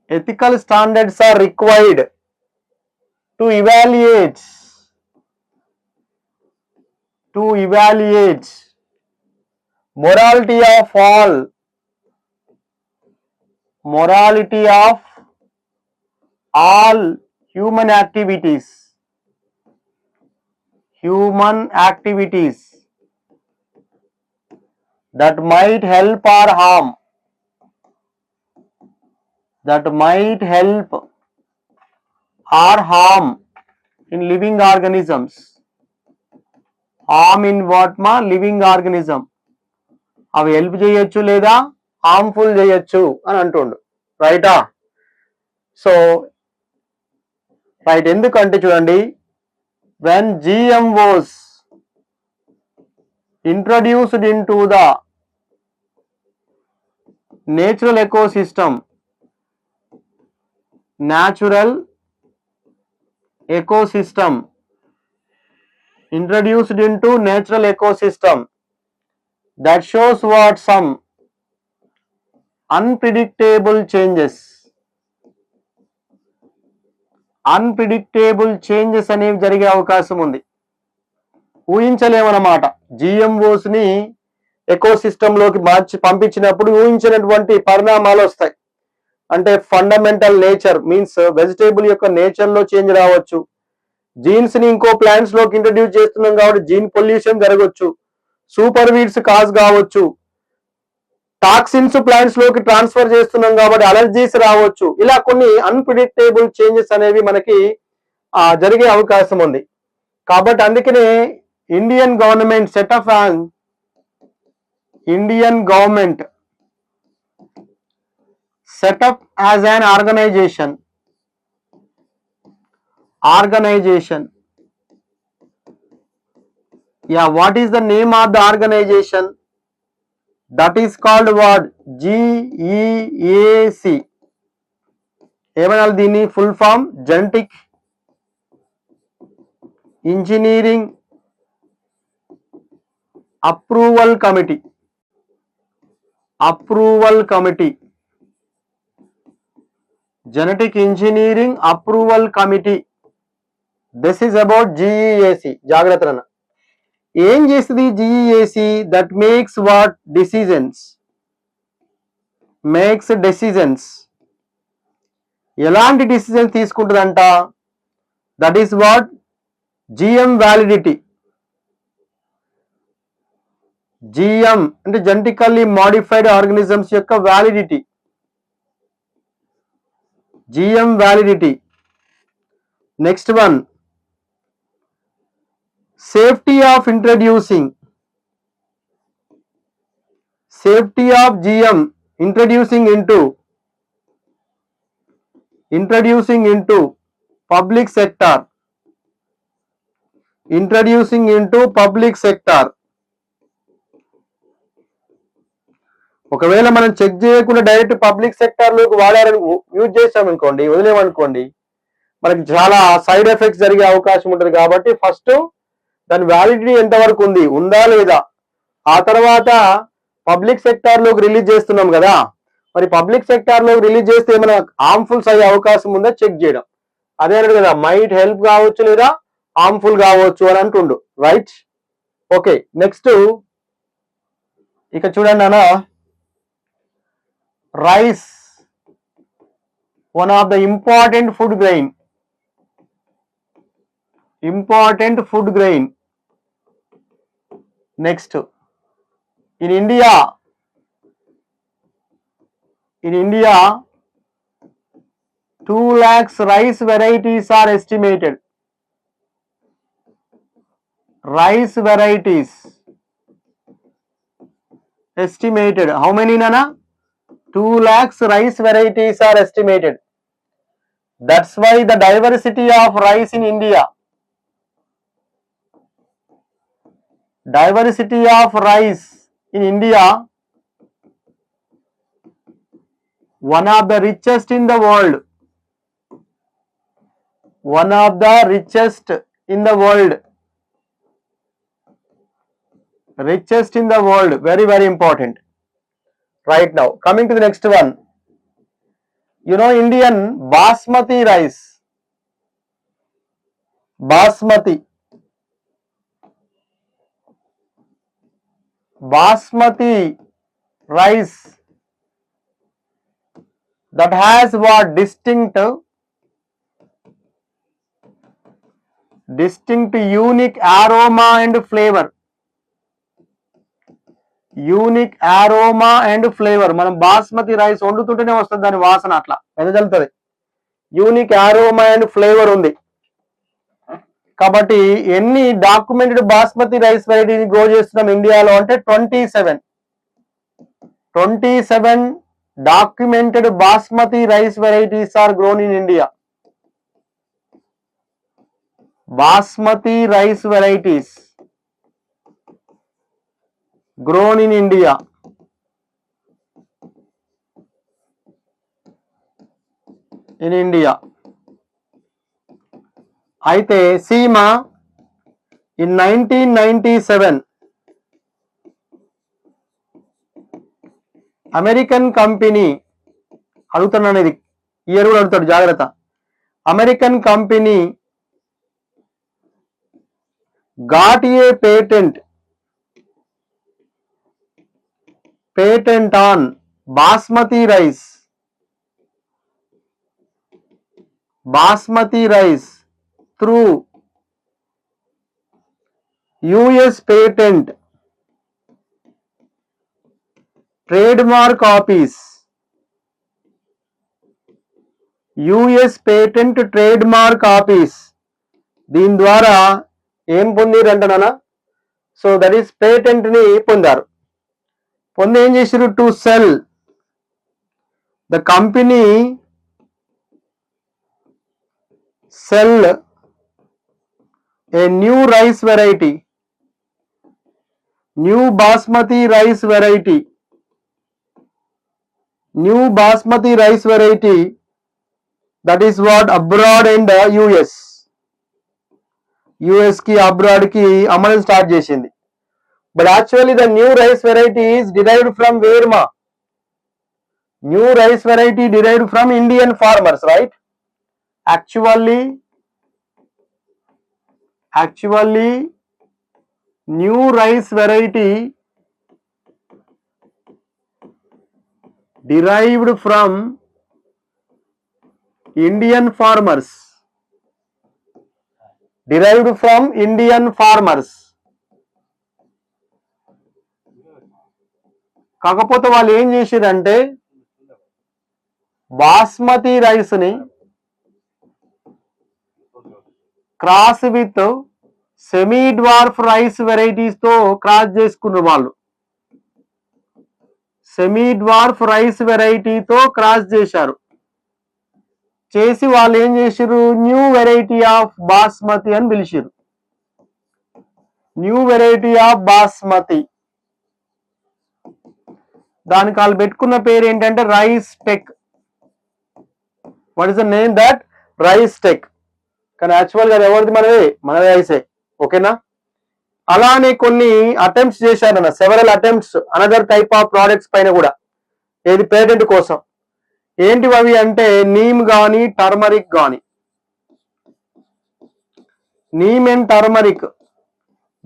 ethical standards are required to evaluate morality of all human activities that might help or harm in living organisms. harm in what ma living organism, అవి help చేయొచ్చు లేదా harmful చేయొచ్చు అని అంటుండు. రైటా? So right, ఎందుకంటే చూడండి, when GMOs introduced into the natural ecosystem introduced into natural ecosystem, that shows what some unpredictable changes అనేవి జరిగే అవకాశం ఉంది. ఊహించలేమన్నమాట. జిఎంఓస్ ని ఎకోసిస్టంలోకి పంపించినప్పుడు ఊహించినటువంటి పరిణామాలు వస్తాయి. అంటే ఫండమెంటల్ నేచర్ మీన్స్ వెజిటేబుల్ యొక్క నేచర్ లో చేంజ్ రావచ్చు. జీన్స్ ని ఇంకో ప్లాంట్స్ లోకి ఇంట్రడ్యూస్ చేస్తున్నాం కాబట్టి జీన్ పొల్యూషన్ జరగవచ్చు, సూపర్ వీడ్స్ కాజ్ కావచ్చు, టాక్సిన్స్ ప్లాంట్స్ లోకి ట్రాన్స్ఫర్ చేస్తున్నాం కాబట్టి అలర్జీస్ రావచ్చు. ఇలా కొన్ని అన్ప్రిడిక్టబుల్ చేంజెస్ అనేవి మనకి జరిగే అవకాశం ఉంది. కాబట్టి అందుకనే Indian government setup as an organization. Yeah, what is the name of the organization? That is called what? GEAC. ఏమనాలి దీన్ని? Full form genetic engineering approval committee. Genetic engineering approval committee. This is about GEAC. జాగ్రత్త అన్న. ఏం చేస్తుంది GEAC? That makes what? Decisions. ఎలాంటి decisions తీసుకుంటుందంట? That is what? GM validity. GM అంటే genetically modified organisms యొక్క validity. GM validity. Next one, safety of GM introducing into public sector. ఒకవేళ మనం చెక్ చేయకుండా డైరెక్ట్ పబ్లిక్ సెక్టార్ లోకి వాడారని use చేసామనుకోండి, వదిలేమనుకోండి, మనకి చాలా సైడ్ ఎఫెక్ట్స్ జరిగే అవకాశం ఉంటుంది. కాబట్టి ఫస్ట్ దాని వ్యాలిడిటీ ఎంతవరకు ఉందా లేదా, ఆ తర్వాత పబ్లిక్ సెక్టార్ లోకి రిలీజ్ చేస్తున్నాం కదా, మరి పబ్లిక్ సెక్టార్ లోకి రిలీజ్ చేస్తే ఏమైనా హార్మ్ఫుల్స్ అయ్యే అవకాశం ఉందా చెక్ చేయడం. అదే అన్నాడు కదా, మైట్ హెల్ప్ కావచ్చు లేదా హార్మ్ఫుల్ కావచ్చు అని అంటుండు. రైట్? ఓకే, నెక్స్ట్ ఇక చూడండి అన్న, rice, one of the important food grain. Next, in India 2 lakhs rice varieties are estimated. How many, Nana? 2 lakhs rice varieties are estimated. That's why the diversity of rice in India, one of the richest in the world. Very, very important. Right now, coming to the next one. You know Indian basmati rice. Basmati rice that has what? Distinct unique aroma and flavor. Unique aroma and flavour. మనం basmati rice వండుతుంటేనే వస్తుంది దాని వాసన, అట్లా వెదజల్లుతుంది. Unique aroma and flavour ఉంది. కాబట్టి ఎన్ని documented basmati rice వెరైటీని గ్రో చేస్తున్నాం ఇండియాలో అంటే 27 documented basmati rice varieties are grown in India. Basmati rice varieties grown in India. అయితే సీమా in 1997 అమెరికన్ కంపెనీ, అడుగుతున్నాను ఇది ఇయర్ కూడా అడుగుతాడు, జాగ్రత్త. American company got a patent on basmati rice through US patent trademark office. US patent trademark office దీని ద్వారా ఏం పొందిరంటనా? So that is patent ని పొందారు. పొంది ఏం చేశారు? To cell the company cell a new rice variety, new basmati rice variety that is what abroad and US కి abroad కి అమ్మడం స్టార్ట్ చేసింది. But actually the new rice variety is derived from where ma? New rice variety derived from Indian farmers, right? Actually new rice variety derived from Indian farmers. కాకపోతే వాళ్ళు ఏం చేసిరంటే basmati rice ని cross with semi dwarf rice varieties తో cross చేసుకున్నారు. వాళ్ళు semi dwarf rice వెరైటీతో cross చేశారు. చేసి వాళ్ళు ఏం చేశారు? న్యూ వెరైటీ ఆఫ్ బాస్మతి అని పిలిచారు. New variety of basmati. దానికి వాళ్ళు పెట్టుకున్న పేరు ఏంటంటే rice tech. What is the name? That rice tech. కానీ యాక్చువల్ గా ఎవరిది? మన రైసే. ఓకేనా? అలానే కొన్ని అటెంప్ట్స్ చేశారన్న, several attempts another type of products పైన కూడా, ఏది పేటెంట్ కోసం. ఏంటివి అవి అంటే నీమ్ గాని టర్మరిక్ గాని, నీమ్ అండ్ టర్మరిక్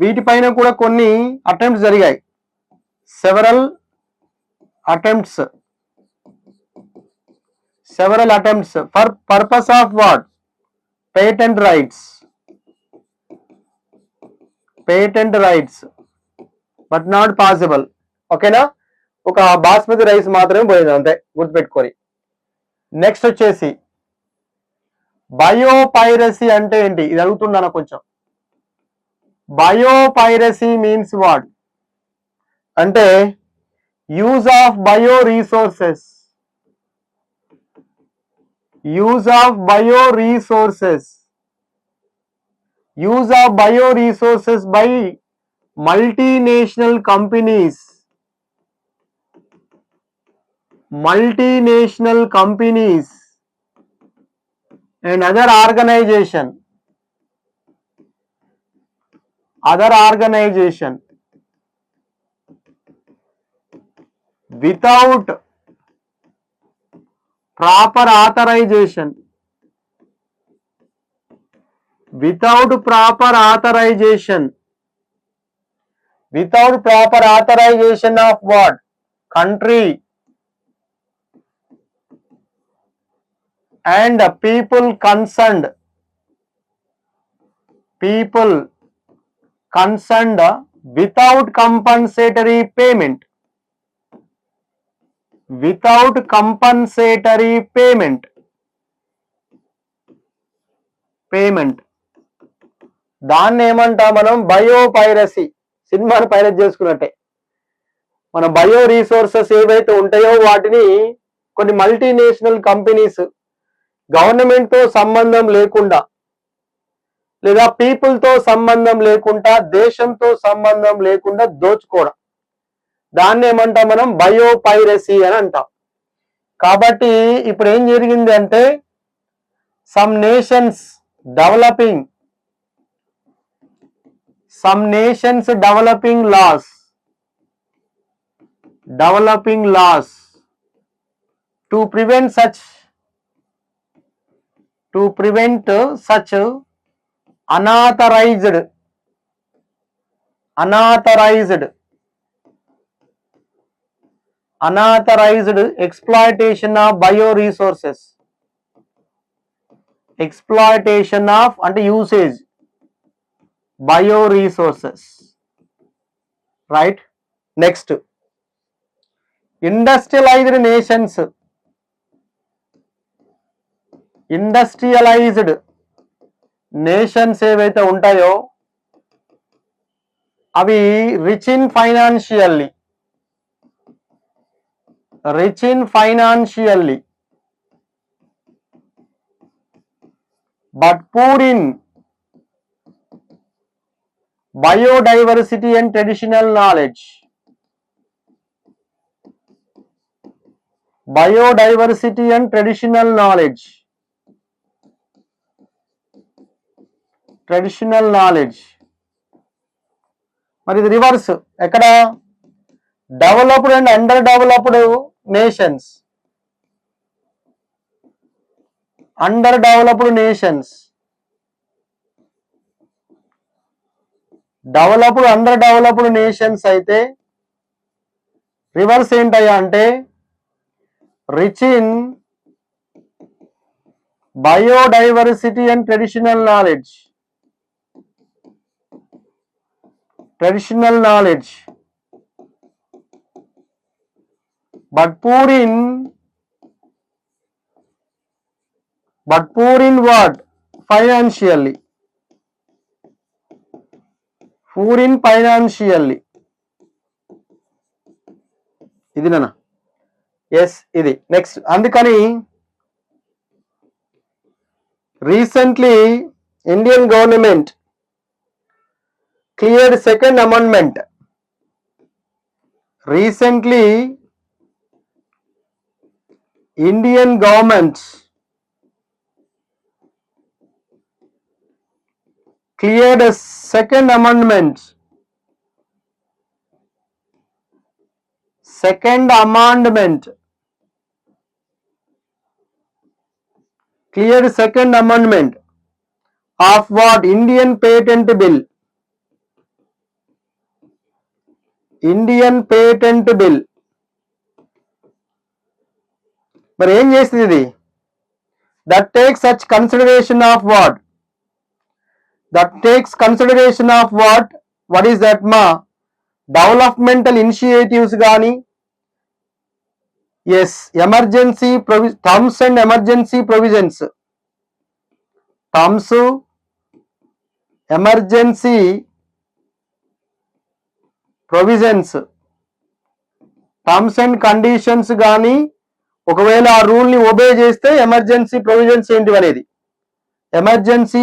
వీటిపైన కూడా కొన్ని అటెంప్ట్స్ జరిగాయి. Several attempts for purpose of what? Patent rights but not possible. ఓకేనా? ఒక బాస్మతి రైస్ మాత్రమే పోయింది, అంతే గుర్తుపెట్టుకొని. నెక్స్ట్ వచ్చేసి బయోపైరసీ అంటే ఏంటి? ఇది అడుగుతున్నాను కొంచెం. బయోపైరసీ మీన్స్ వాట్ అంటే use of bio resources by multinational companies and other organization without proper authorization, without proper authorization, without proper authorization of what? Country and people concerned, without compensatory payment, without compensatory payment, దాన్ని ఏమంటాం మనం? బయోపైరసీ. సినిమాని పైరట్ చేసుకున్నట్టే. మన bio resources ఏవైతే ఉంటాయో వాటిని కొన్ని multinational companies government తో సంబంధం లేకుండా లేదా పీపుల్ తో సంబంధం లేకుండా దేశంతో సంబంధం లేకుండా దోచుకోవడం, దాన్ని ఏమంటాం మనం? బయోపైరసీ అని అంటాం. కాబట్టి ఇప్పుడు ఏం జరిగింది అంటే some nations developing laws to prevent such unauthorized exploitation of bioresources, exploitation of అంటే usage bioresources, right? Next, industrialized nations ఏవైతే ఉంటాయో అవి rich in financially but poor in biodiversity and traditional knowledge. మరి ఇది రివర్స్. ఎక్కడ? Developed and under developed nations, under developed nations అయితే reverse ఏంటయ్యా అంటే rich in biodiversity and traditional knowledge but poor in what? Financially. ఇది నానా? Yes, ఇది next. అందుకని recently Indian government cleared second amendment. Recently Indian government cleared a second amendment. Cleared second amendment of what? Indian patent bill. మరి ఏం చేస్తుంది ఇది? That takes such consideration of what? What is that మా? Developmental initiatives కానీ, yes, emergency terms and emergency provisions, terms and conditions కానీ, ఒకవేళ ఆ rule ని ఒబే చేస్తే ఎమర్జెన్సీ ప్రొవిజన్స్ ఏంటి అనేది? Emergency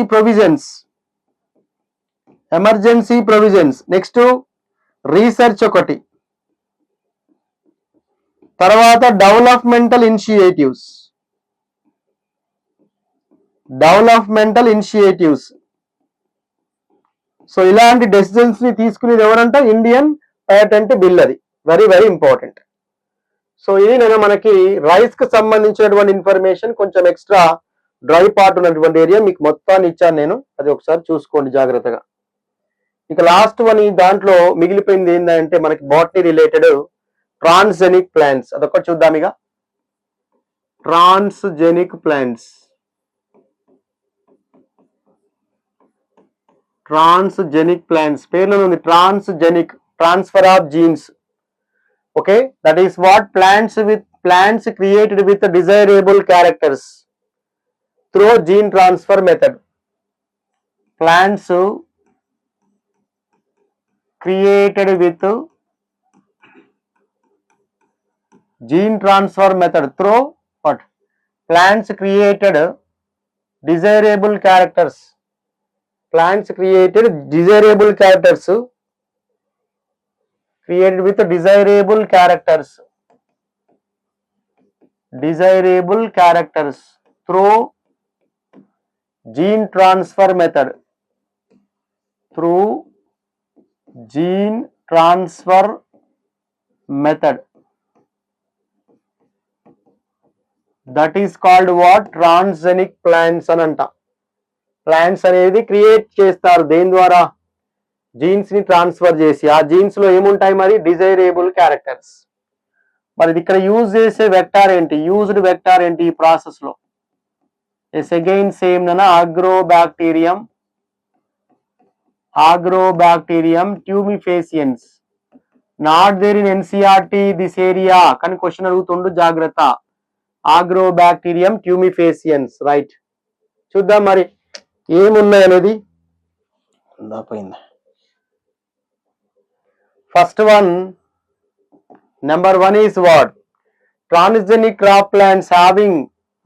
provisions. నెక్స్ట్ రీసెర్చ్ ఒకటి, తర్వాత డెవలప్మెంటల్ ఇనిషియేటివ్స్. సో ఇలాంటి డెసిజన్స్ ని తీసుకునేది ఎవరంటే ఇండియన్ పేటెంట్ బిల్. అది వెరీ వెరీ ఇంపార్టెంట్. సో ఇది నేను మనకి రైస్ కి సంబంధించినటువంటి ఇన్ఫర్మేషన్, కొంచెం ఎక్స్ట్రా డ్రై పార్ట్ ఉన్నటువంటి ఏరియా మీకు మొత్తాన్ని ఇచ్చాను నేను, అది ఒకసారి చూసుకోండి జాగ్రత్తగా. ఇక లాస్ట్ వన్ ఈ దాంట్లో మిగిలిపోయింది ఏంటంటే మనకి బాటనీ రిలేటెడ్ ట్రాన్స్జెనిక్ ప్లాంట్స్, అదొకటి చూద్దాం. ఇక ట్రాన్స్జెనిక్ ప్లాంట్స్, ట్రాన్స్జెనిక్ ప్లాంట్స్ పేర్లో ఉంది transgenic, transfer of jeans. Okay, that is what plants created with desirable characters through gene transfer method. Plants created with gene transfer method through what? Plants created desirable characters. Plants created desirable characters, created with desirable characters, desirable characters through gene transfer method, through gene transfer method. That is called what? Transgenic plants అని అంట. Plants అనేది create చేస్తారు దేని ద్వారా? Jeans ని transfer చేసి. ఆ jeans లో ఏముంటాయి మరి? Desirable characters. మరి ఇక్కడ యూజ్ చేసే వెక్టార్ ఏంటి? యూజ్డ్ వెక్టార్ ఏంటి ఈ ప్రాసెస్ లో? ఎస్ అగైన్ సేమ్ నా Agrobacterium, Agrobacterium tumefaciens. Not there in NCERT this area, కానీ క్వశ్చన్ అడుగుతుండు, జాగ్రత్త. Agrobacterium tumefaciens, right. చూద్దాం మరి ఏమున్నాయి అనేది. First one, number 1 is what? Transgenic crop plants having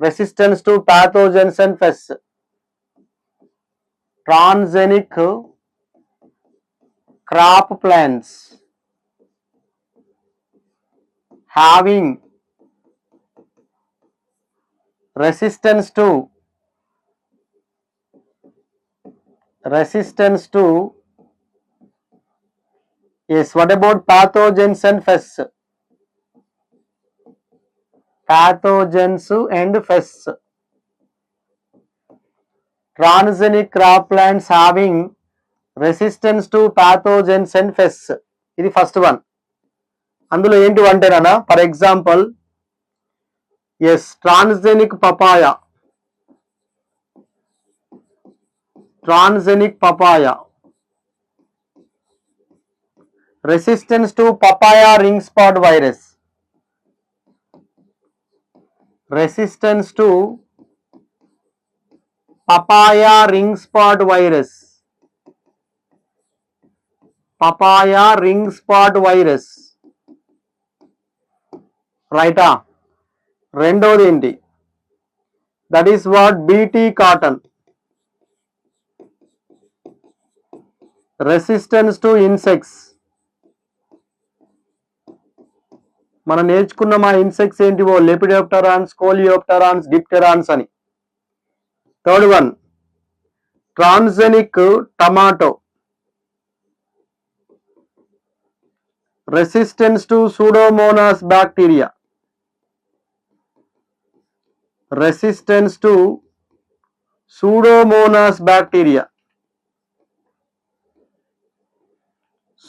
resistance to pathogens and pests. Transgenic crop plants having resistance to yes, what about pathogens and pests? Pathogens and pests. Transgenic crop plants having resistance to pathogens and pests. ఇది first one. అందులో ఏంటి అంటేనా, for example yes transgenic papaya, transgenic papaya, resistance to papaya ring spot virus, resistance to papaya ring spot virus, papaya ring spot virus, రైటా? రెండోది ఏంటి? That is what? BT cotton, resistance to insects. మనం నేర్చుకున్న మా insects ఏంటివో, lepidopterans, coleopterans, dipterans అని. Third one, transgenic tomato, resistance to Pseudomonas bacteria, resistance to Pseudomonas bacteria,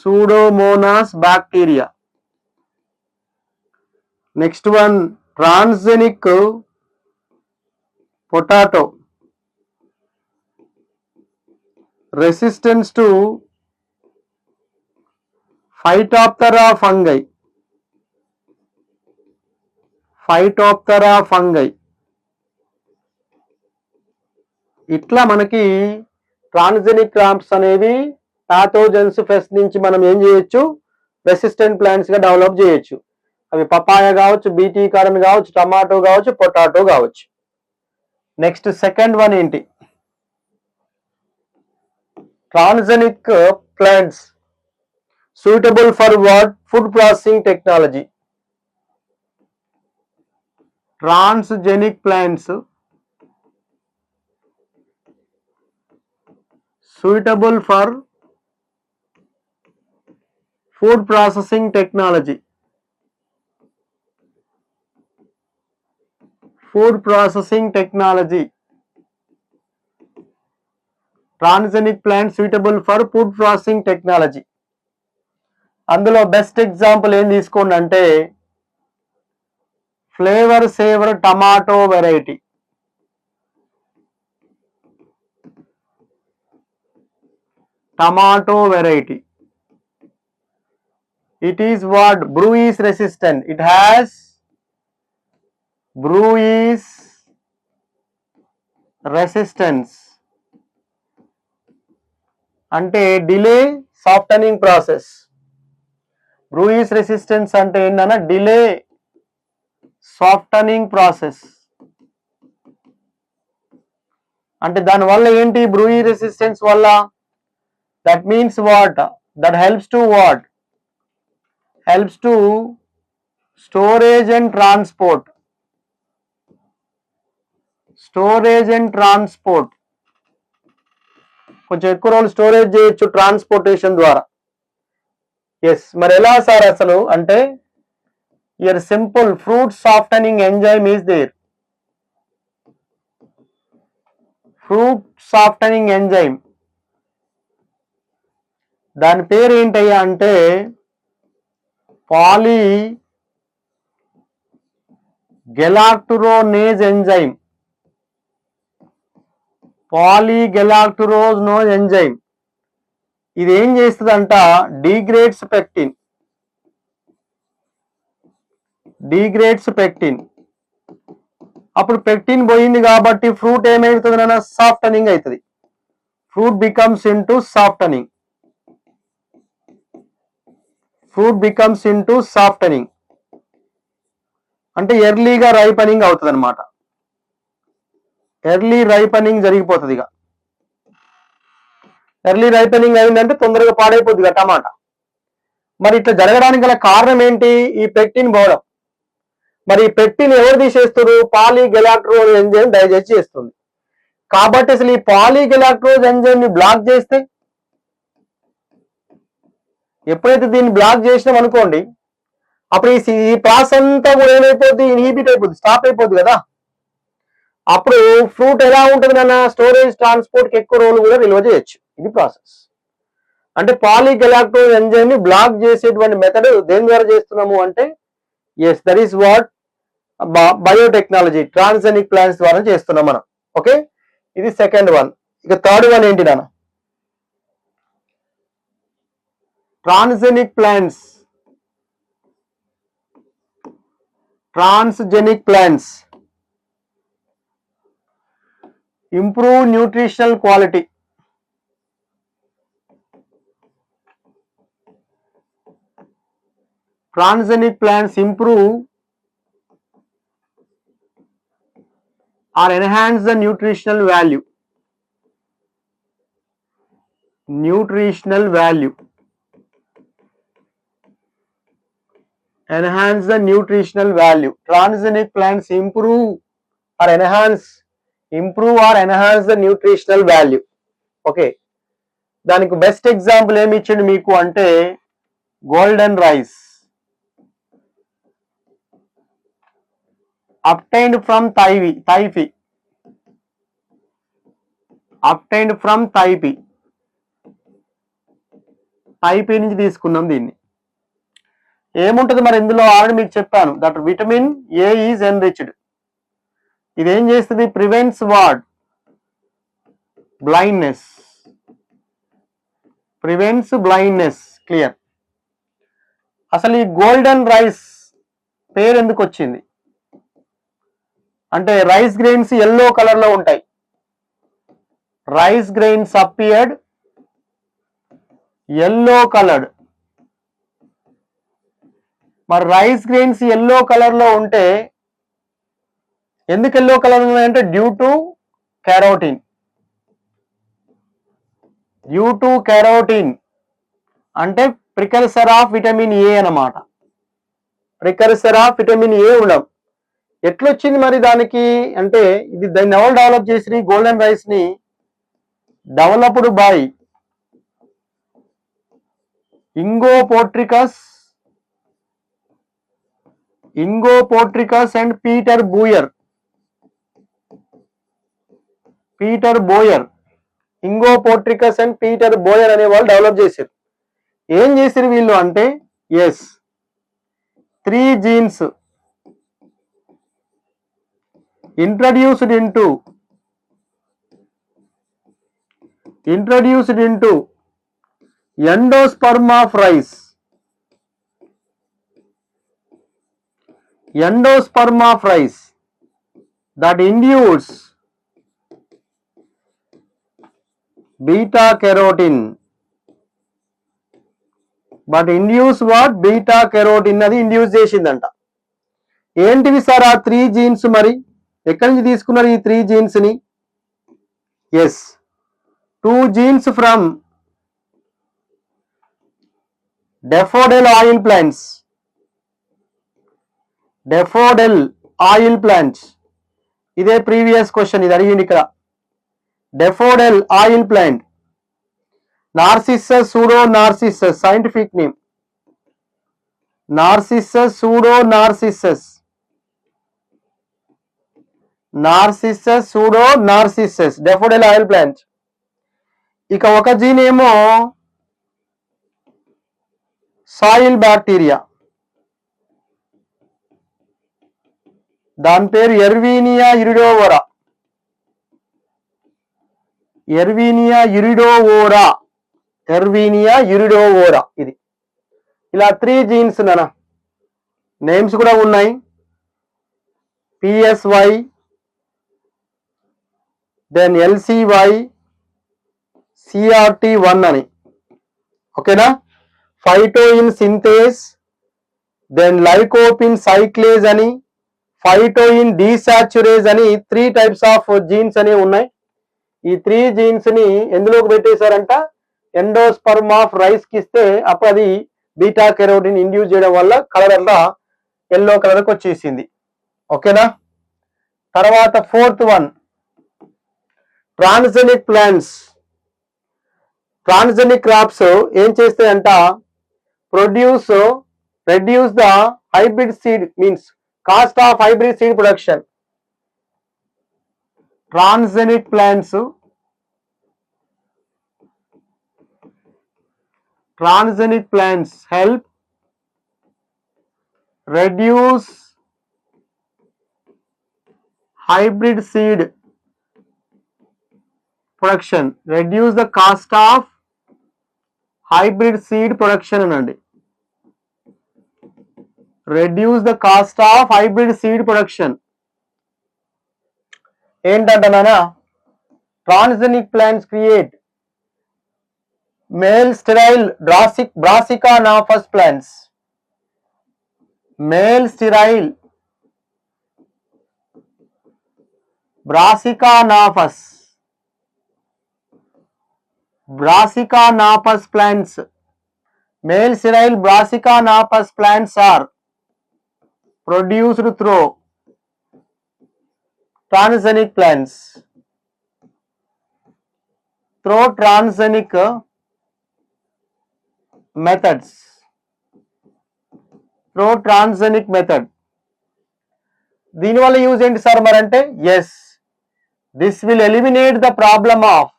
Pseudomonas bacteria. Next one, transgenic potato, resistance to Phytophthora fungi, Phytophthora fungi. ఇట్లా మనకి transgenic crops అనేవి pathogens pest నుంచి మనం ఏం చేయొచ్చు? Resistant plants గా develop చేయొచ్చు. అవి పపాయ కావచ్చు, బీటీ కాటన్ కావచ్చు, టమాటో కావచ్చు, పొటాటో కావచ్చు. నెక్స్ట్ సెకండ్ వన్ ఏంటి? Transgenic plants suitable for what? Food processing technology. Transgenic plants suitable for food processing technology. Food processing technology. Transgenic plant suitable for food processing technology. అందులో best example ఏం తీసుకోండి అంటే flavour saver tomato variety. Tomato variety. It is what? Bruise resistant. It has bruise resistance. అంటే delay softening process. Bruise resistance అంటే ఏంటన్నా delay softening process. అంటే దానివల్ల ఏంటి బ్రూయిస్ రెసిస్టెన్స్ వల్ల? That means what? That helps to what? Helps to storage and transport. Storage and transport. కొంచెం ఎక్కువ రోజులు స్టోరేజ్ చేయొచ్చు ట్రాన్స్పోర్టేషన్ ద్వారా. ఎస్, మరి ఎలా సార్ అసలు అంటే here simple fruit softening enzyme is there. Fruit softening enzyme దాని పేరు ఏంటయ్యా అంటే పాలీగెలాక్టురోనేజ్ ఎంజైమ్. పాలీగెలాక్టురోనోజ్ ఎంజైమ్. ఇది ఏం చేస్తుందంట? Degrades pectin. Degrades pectin. అప్పుడు పెక్టిన్ పోయింది కాబట్టి ఫ్రూట్ ఏమవుతుంది? సాఫ్టనింగ్ అవుతుంది. Fruit becomes into softening. Fruit becomes into softening అంటే ఎర్లీగా రైపనింగ్ అవుతుంది అనమాట. ఎర్లీ రైపనింగ్ జరిగిపోతుంది. ఇక ఎర్లీ రైపనింగ్ అయిందంటే తొందరగా పాడైపోతుంది ఇక టమాటా. మరి ఇట్లా జరగడానికి గల కారణం ఏంటి? ఈ పెక్టిన్ పోవడం. మరి ఈ పెక్టిన్ ఎవరు తీసేస్తారు? పాలీగెలాక్టోజ్ ఎంజైమ్ డైజెస్ట్ చేస్తుంది. కాబట్టి అసలు ఈ పాలీగెలాక్టోజ్ ఎంజైమ్ ని బ్లాక్ చేస్తే, ఎప్పుడైతే దీన్ని బ్లాక్ చేసినాం అనుకోండి, అప్పుడు ఈ ప్రాసెస్ అంతా కూడా ఏమైపోద్ది? ఇన్హిబిట్ అయిపోద్ది, స్టాప్ అయిపోద్ది కదా. అప్పుడు ఫ్రూట్ ఎలా ఉంటుంది నాన్న? స్టోరేజ్ ట్రాన్స్పోర్ట్ కి ఎక్కువ రోజులు కూడా నిల్వ చేయొచ్చు. ఇది ప్రాసెస్. అంటే పాలీగెలాక్టోజ్ ఎంజైమ్ ని బ్లాక్ చేసేటువంటి మెథడ్ దేని ద్వారా చేస్తున్నాము అంటే yes, that is what biotechnology transgenic plants ద్వారా చేస్తున్నాం మనం. ఓకే, ఇది సెకండ్ వన్. ఇక థర్డ్ వన్ ఏంటి నాన్న? Transgenic plants. Transgenic plants improve nutritional quality. Transgenic plants improve or enhance the nutritional value. Nutritional value. Enhance the nutritional value. Transgenic plants improve or enhance the nutritional value. Okay. దానికి best example ఏమి ఇచ్చిండు మీకు అంటే golden rice. obtained from Thaifi. Obtained from Thaifi. Thaifi నుంచి తీసుకున్నాం దీన్ని. ఏముంటుంది మరి ఇందులో? ఆల్రెడీ మీకు చెప్పాను that vitamin A is enriched. ఇదేం చేస్తుంది? Prevents what? Blindness. Prevents blindness. Clear. అసలు ఈ గోల్డెన్ రైస్ పేరు ఎందుకు వచ్చింది అంటే రైస్ గ్రెయిన్స్ ఎల్లో కలర్ లో ఉంటాయి. Rice grains appeared yellow coloured. మరి రైస్ గ్రెయిన్స్ ఎల్లో కలర్ లో ఉంటే ఎందుకు ఎల్లో కలర్ ఉన్నాయంటే due to carotene. Due to carotene అంటే ప్రికర్సర్ ఆఫ్ విటమిన్ ఏ అన్నమాట. ప్రికర్సర్ ఆఫ్ విటమిన్ ఏ ఉండడం. ఎట్లొచ్చింది మరి దానికి అంటే ఇది దాన్ని ఎవరు డెవలప్ చేసి గోల్డెన్ రైస్ ని? Developed by Ingo Potrykus and Peter Beyer. Peter Beyer, Ingo Potrykus and Peter Boer అనే వాళ్ళు డెవలప్ చేశారు. ఏం చేశారు వీళ్ళు అంటే, yes 3 genes introduced into endosperm of rice. That induces beta carotene. But induce what? Beta carotene అది induce చేసిందంట. ఏంటివి సార్ ఆ 3 genes మరి? ఎక్కడి నుంచి తీసుకున్నారు ఈ 3 genes ని? Yes 2 genes from daffodil oil plants. ఇదే ప్రీవియస్ క్వశ్చన్, ఇది అడిగింది ఇక్కడ. Daffodil oil plant, Narcissus pseudonarcissus, scientific name Narcissus pseudonarcissus, daffodil oil plant. ఇక ఒక జీన్ ఏమో సాయిల్ బ్యాక్టీరియా, దాని పేరు ఎర్వీనియా ఇరిడోవోరా. ఇది ఇలా 3 genes నానా, నేమ్స్ కూడా ఉన్నాయి. PSY, దెన్ LCY, CRT1 అని. ఓకేనా? ఫైటోయిన్ సింథేస్, దెన్ లైకోపిన్ సైక్లేజ్ అని, ఫైటోయిన్ డీసాచురేజ్ అని 3 types ఆఫ్ జీన్స్ అనేవి ఉన్నాయి. ఈ 3 genes ని ఎందులోకి పెట్టేశారంట? ఎండోస్పర్మ్ ఆఫ్ రైస్ కి ఇస్తే అప్పుడు అది బీటా కెరోటిన్ ఇండ్యూస్ చేయడం వల్ల కలర్ అంతా ఎల్లో కలర్కి వచ్చేసింది. ఓకేనా? తర్వాత 4th one, transgenic plants. Transgenic crops ఏం చేస్తాయంట? reduce the hybrid seed, means cost of hybrid seed production. Transgenic plants help reduce hybrid seed production, reduce the cost of hybrid seed production అనండి. reduce the cost of hybrid seed production ఏంటంట నానా? Transgenic plants create male sterile Brassica napus plants. Male sterile Brassica napus plants. Male sterile Brassica napus plants are produced through transgenic plants. Through transgenic methods. దీనివల్ల use ఏంటి sir మరి అంటే, yes this will eliminate the problem of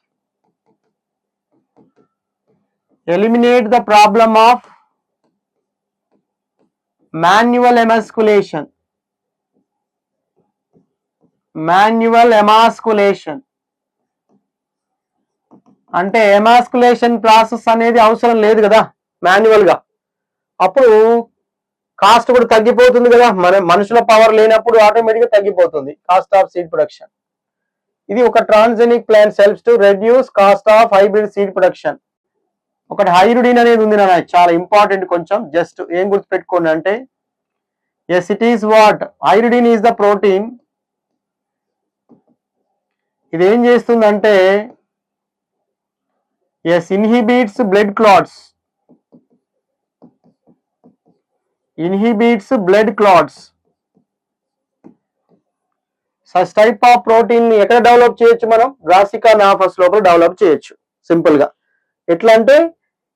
manual emasculation. అంటే emasculation process అనేది అవసరం లేదు కదా manual గా, అప్పుడు కాస్ట్ కూడా తగ్గిపోతుంది కదా. మనుషుల పవర్ లేనప్పుడు ఆటోమేటిక్ గా తగ్గిపోతుంది కాస్ట్ ఆఫ్ సీడ్ ప్రొడక్షన్. ఇది ఒక transgenic plants helps to reduce cost of hybrid seed production. ఒకటి హైరుడిన్ అనేది ఉంది నా, చాలా ఇంపార్టెంట్. కొంచెం జస్ట్ ఏం గుర్తుపెట్టుకోండి అంటే, yes it is what hirudin is the protein. ఇది ఏం చేస్తుందంటే, yes inhibits blood clots. Such type of protein ని ఎక్కడ డెవలప్ చేయొచ్చు మనం? బ్రాసికా నాఫస్ లోపల డెవలప్ చేయొచ్చు సింపుల్ గా. ఎట్లా అంటే,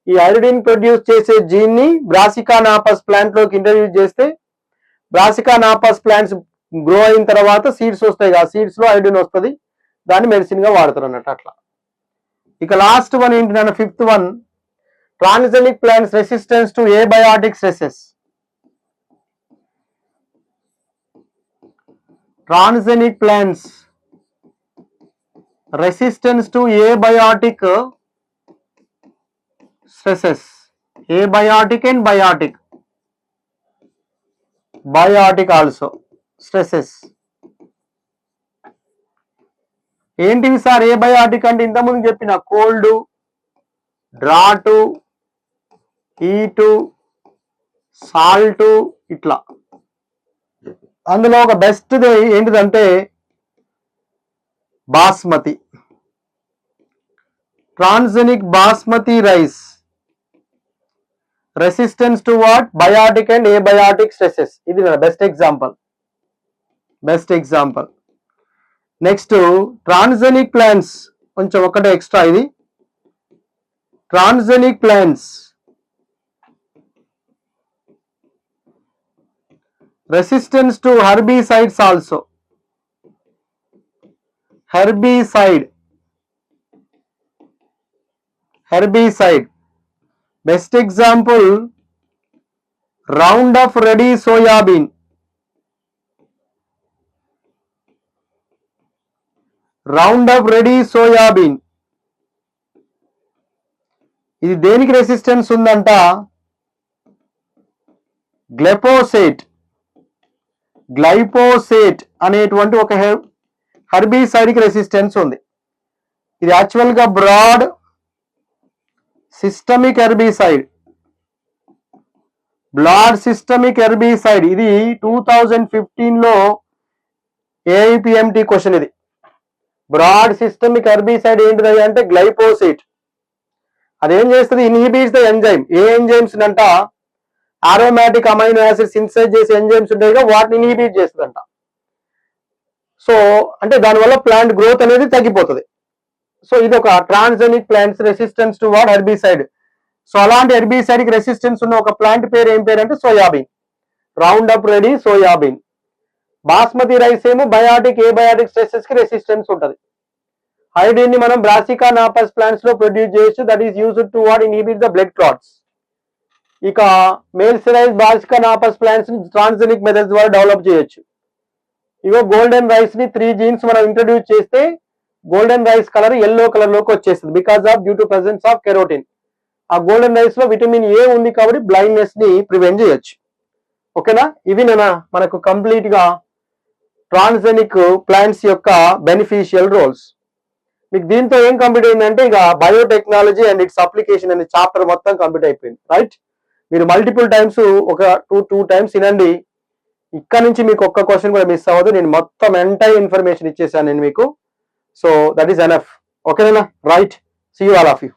ఈ ఐరిడిన్ ప్రొడ్యూస్ చేసే జీన్ ని బ్రాసికా నాపస్ ప్లాంట్ లోకి ఇంట్రడ్యూస్ చేస్తే, బ్రాసికా నాపస్ ప్లాంట్స్ గ్రో అయిన తర్వాత సీడ్స్ వస్తాయి కదా, సీడ్స్ లో ఐరిడిన్ వస్తుంది. దాన్ని మెడిసిన్ గా వాడతారు అన్నట్టు అట్లా. ఇక లాస్ట్ వన్ ఏంటి నాన్న, fifth one, transgenic plants resistance to abiotic stresses. Transgenic plants resistance to abiotic stresses. Abiotic and biotic, biotic also stresses. ఏంటివి సార్ ఏబయాటిక్ అంటే? ఇంతకుముందు చెప్పిన కోల్డ్, డ్రాటు, హీటు, సాల్ట్ ఇట్లా. అందులో ఒక బెస్ట్ది ఏంటిదంటే basmati, transgenic basmati rice resistance to what, biotic and abiotic stresses. ఇది best example, best example. Next transgenic plants, కొంచెం ఒకటే ఎక్స్ట్రా ఇది. Transgenic plants resistance to herbicides also. Herbicide. Best example, Roundup Ready soybean. Roundup Ready soybean. ఇది దేనికి resistance ఉందంట? గ్లైపోసేట్ అనేటువంటి ఒక herbicide కి రెసిస్టెన్స్ ఉంది. ఇది యాక్చువల్ గా బ్రాడ్ సిస్టమిక్ హెర్బిసైడ్, ఇది 2015 లో ఏఐపిఎంటి క్వశ్చన్. ఇది బ్రాడ్ సిస్టమిక్ హెర్బిసైడ్ ఏంటిది అంటే గ్లైపోసేట్. అదేం చేస్తుంది? Inhibits the enzyme. A enzymes అంట? ఆరోమాటిక్ అమైనో యాసిడ్ సింథసైజ్ చేసే ఎంజైమ్స్ ఉంటాయి కదా, వాటిని ఇన్హిబిట్ చేస్తుందంట. సో అంటే దానివల్ల ప్లాంట్ గ్రోత్ అనేది తగ్గిపోతుంది. సో ఇది ఒక transgenic plants resistance to what, herbicide. So అలాంటి హెర్బిసైడ్ కి రెసిస్టెన్స్ ఉన్న ఒక ప్లాంట్ పేరు ఏం పేరు అంటే soybean, roundup ready soybean. Basmati rice ఏమో బయాటిక్ ఏబయాటిక్ స్ట్రెసెస్ కి రెసిస్టెన్స్ ఉంటుంది. ఐడిన్ ని మనం బ్రాసికా నాపస్ ప్లాంట్స్ లో ప్రొడ్యూస్ చేయొచ్చు, that is used to what, inhibit the blood clots. ఇక మేల్సిరైజ్ బ్రాసికా నాపస్ ప్లాంట్స్ ని ట్రాన్స్జెనిక్ మెథడ్స్ ద్వారా డెవలప్ చేయొచ్చు. ఇగో గోల్డెన్ రైస్ ని 3 జీన్స్ మనం ఇంట్రడ్యూస్ చేస్తే golden rice colour yellow colour లోకి వచ్చేస్తుంది, because of due to presence of carotene. ఆ గోల్డెన్ రైస్ లో విటమిన్ ఏ ఉంది కాబట్టి బ్లైండ్నెస్ ని ప్రివెంట్ చేయొచ్చు. ఓకేనా? ఇవి మనకు కంప్లీట్ గా ట్రాన్స్జెనిక్ ప్లాంట్స్ యొక్క బెనిఫిషియల్ రోల్స్. మీకు దీంతో ఏం కంప్లీట్ అయిందంటే ఇక బయోటెక్నాలజీ అండ్ ఇట్స్ అప్లికేషన్ అనే చాప్టర్ మొత్తం కంప్లీట్ అయిపోయింది, రైట్? మీరు మల్టిపుల్ టైమ్స్ ఒక టూ టైమ్స్ వినండి. ఇక్కడ నుంచి మీకు ఒక్క క్వశ్చన్ కూడా మిస్ అవ్వదు. నేను మొత్తం ఎంటైర్ ఇన్ఫర్మేషన్ ఇచ్చేసాను నేను మీకు. So that is enough. ఓకేనా? Right. See you all of you.